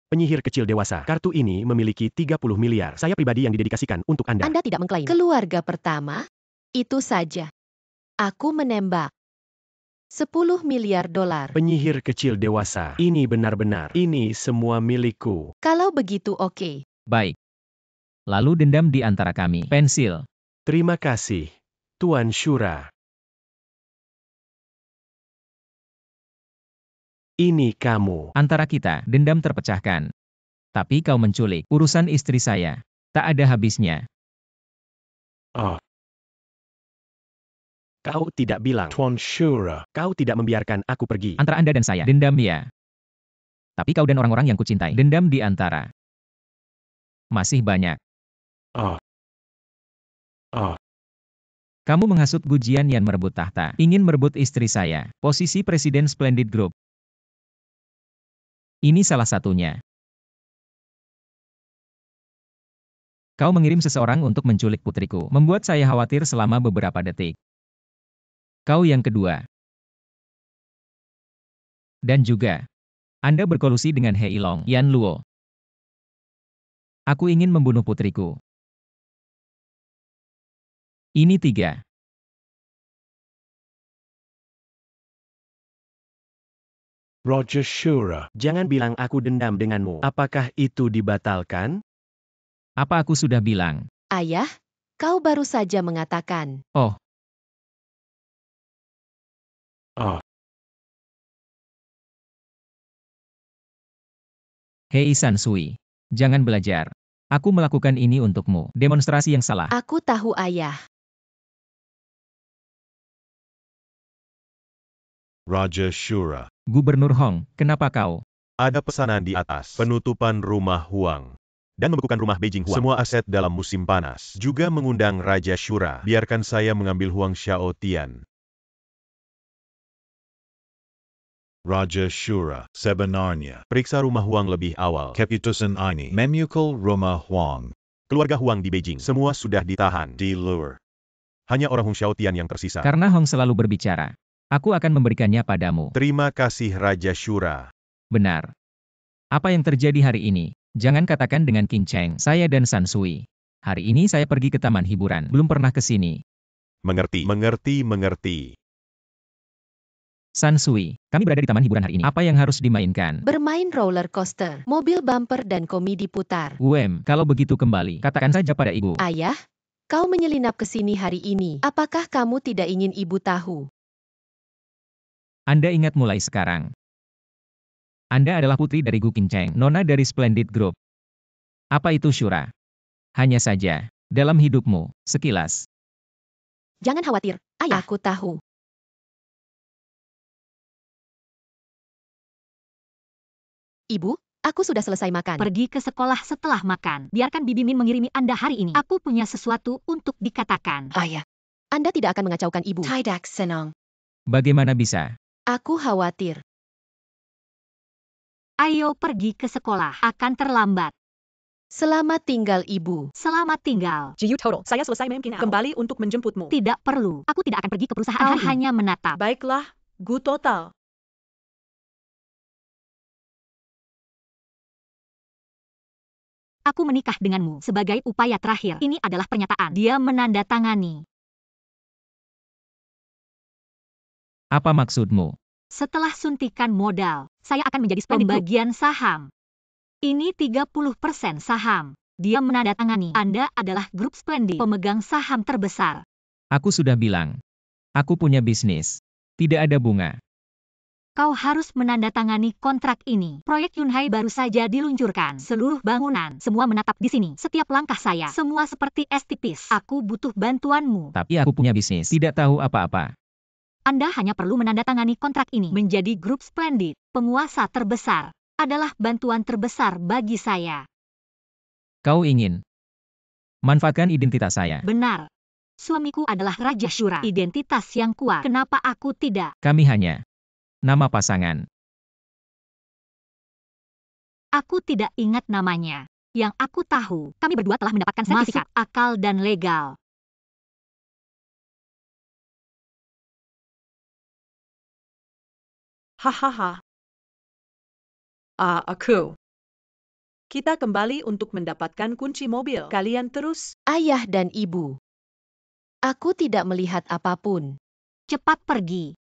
Penyihir kecil dewasa. Kartu ini memiliki 30 miliar. Saya pribadi yang didedikasikan untuk Anda. Anda tidak mengklaim keluarga pertama? Itu saja. Aku menembak. 10 miliar dolar. Penyihir kecil dewasa. Ini benar-benar. Ini semua milikku. Kalau begitu oke. Baik. Lalu dendam di antara kami. Pensil. Terima kasih, Tuan Shura. Ini kamu. Antara kita, dendam terpecahkan. Tapi kau menculik. Urusan istri saya. Tak ada habisnya. Oh. Kau tidak bilang, Tuan Shura. Kau tidak membiarkan aku pergi. Antara Anda dan saya, dendam ya. Tapi kau dan orang-orang yang kucintai, dendam di antara. Masih banyak. Oh. Oh. Kamu menghasut Gu Jianyan merebut tahta. Ingin merebut istri saya. Posisi Presiden Splendid Group. Ini salah satunya. Kau mengirim seseorang untuk menculik putriku. Membuat saya khawatir selama beberapa detik. Kau yang kedua. Dan juga, Anda berkolusi dengan He Ilong, Yan Luo. Aku ingin membunuh putriku. Ini 3. Raja Shura. Jangan bilang aku dendam denganmu. Apakah itu dibatalkan? Apa aku sudah bilang? Ayah, kau baru saja mengatakan. Oh. Oh. Hei San Sui. Jangan belajar. Aku melakukan ini untukmu. Demonstrasi yang salah. Aku tahu ayah. Raja Shura. Gubernur Hong, kenapa kau? Ada pesanan di atas. Penutupan rumah Huang. Dan membekukan rumah Beijing Huang. Semua aset dalam musim panas. Juga mengundang Raja Shura. Biarkan saya mengambil Huang Xiaotian. Raja Shura. Sebenarnya, Periksa rumah Huang lebih awal. keputusan ini memukul rumah Huang. Keluarga Huang di Beijing semua sudah ditahan. Di luar. Hanya orang Hong Xiaotian yang tersisa. Karena Hong selalu berbicara, aku akan memberikannya padamu. Terima kasih Raja Shura. Benar. Apa yang terjadi hari ini? Jangan katakan dengan King Cheng, saya dan San Sui. Hari ini saya pergi ke taman hiburan, belum pernah ke sini. Mengerti, mengerti, mengerti. San Sui, kami berada di taman hiburan hari ini. Apa yang harus dimainkan? Bermain roller coaster, mobil bumper dan komedi putar. Kalau begitu kembali, katakan saja pada ibu. Ayah, kau menyelinap ke sini hari ini. Apakah kamu tidak ingin ibu tahu? Anda ingat mulai sekarang. Anda adalah putri dari Gu Qingcheng, nona dari Splendid Group. Apa itu Shura? Hanya saja, dalam hidupmu, sekilas. Jangan khawatir, ayah. Aku tahu. Ibu, aku sudah selesai makan. Pergi ke sekolah setelah makan. Biarkan Bibi Min mengirimi Anda hari ini. Aku punya sesuatu untuk dikatakan. Ayah, Anda tidak akan mengacaukan ibu. Tidak, Senong. Bagaimana bisa? Aku khawatir. Ayo pergi ke sekolah. Akan terlambat. Selamat tinggal ibu. Selamat tinggal. Jiu Total, saya selesai mungkin kembali untuk menjemputmu. Tidak perlu. Aku tidak akan pergi ke perusahaan Kau hari ini. Hanya menatap. Baiklah, Gu Total. Aku menikah denganmu sebagai upaya terakhir. Ini adalah pernyataan. Dia menandatangani. Apa maksudmu? Setelah suntikan modal, saya akan menjadi pembagian saham. Ini 30% saham. Dia menandatangani. Anda adalah grup Splendid, pemegang saham terbesar. Aku sudah bilang. Aku punya bisnis. Tidak ada bunga. Kau harus menandatangani kontrak ini. Proyek Yunhai baru saja diluncurkan. Seluruh bangunan, semua menatap di sini. Setiap langkah saya, semua seperti es tipis. Aku butuh bantuanmu. Tapi aku punya bisnis. Tidak tahu apa-apa. Anda hanya perlu menandatangani kontrak ini. Menjadi grup Splendid, penguasa terbesar, adalah bantuan terbesar bagi saya. Kau ingin manfaatkan identitas saya. Benar. Suamiku adalah Raja Shura. Identitas yang kuat. Kenapa aku tidak? Kami hanya nama pasangan. Aku tidak ingat namanya. Yang aku tahu, kami berdua telah mendapatkan sertifikat masuk akal dan legal. Hahaha. Aku. Kita kembali untuk mendapatkan kunci mobil. Kalian terus. Ayah dan ibu. Aku tidak melihat apapun. Cepat pergi.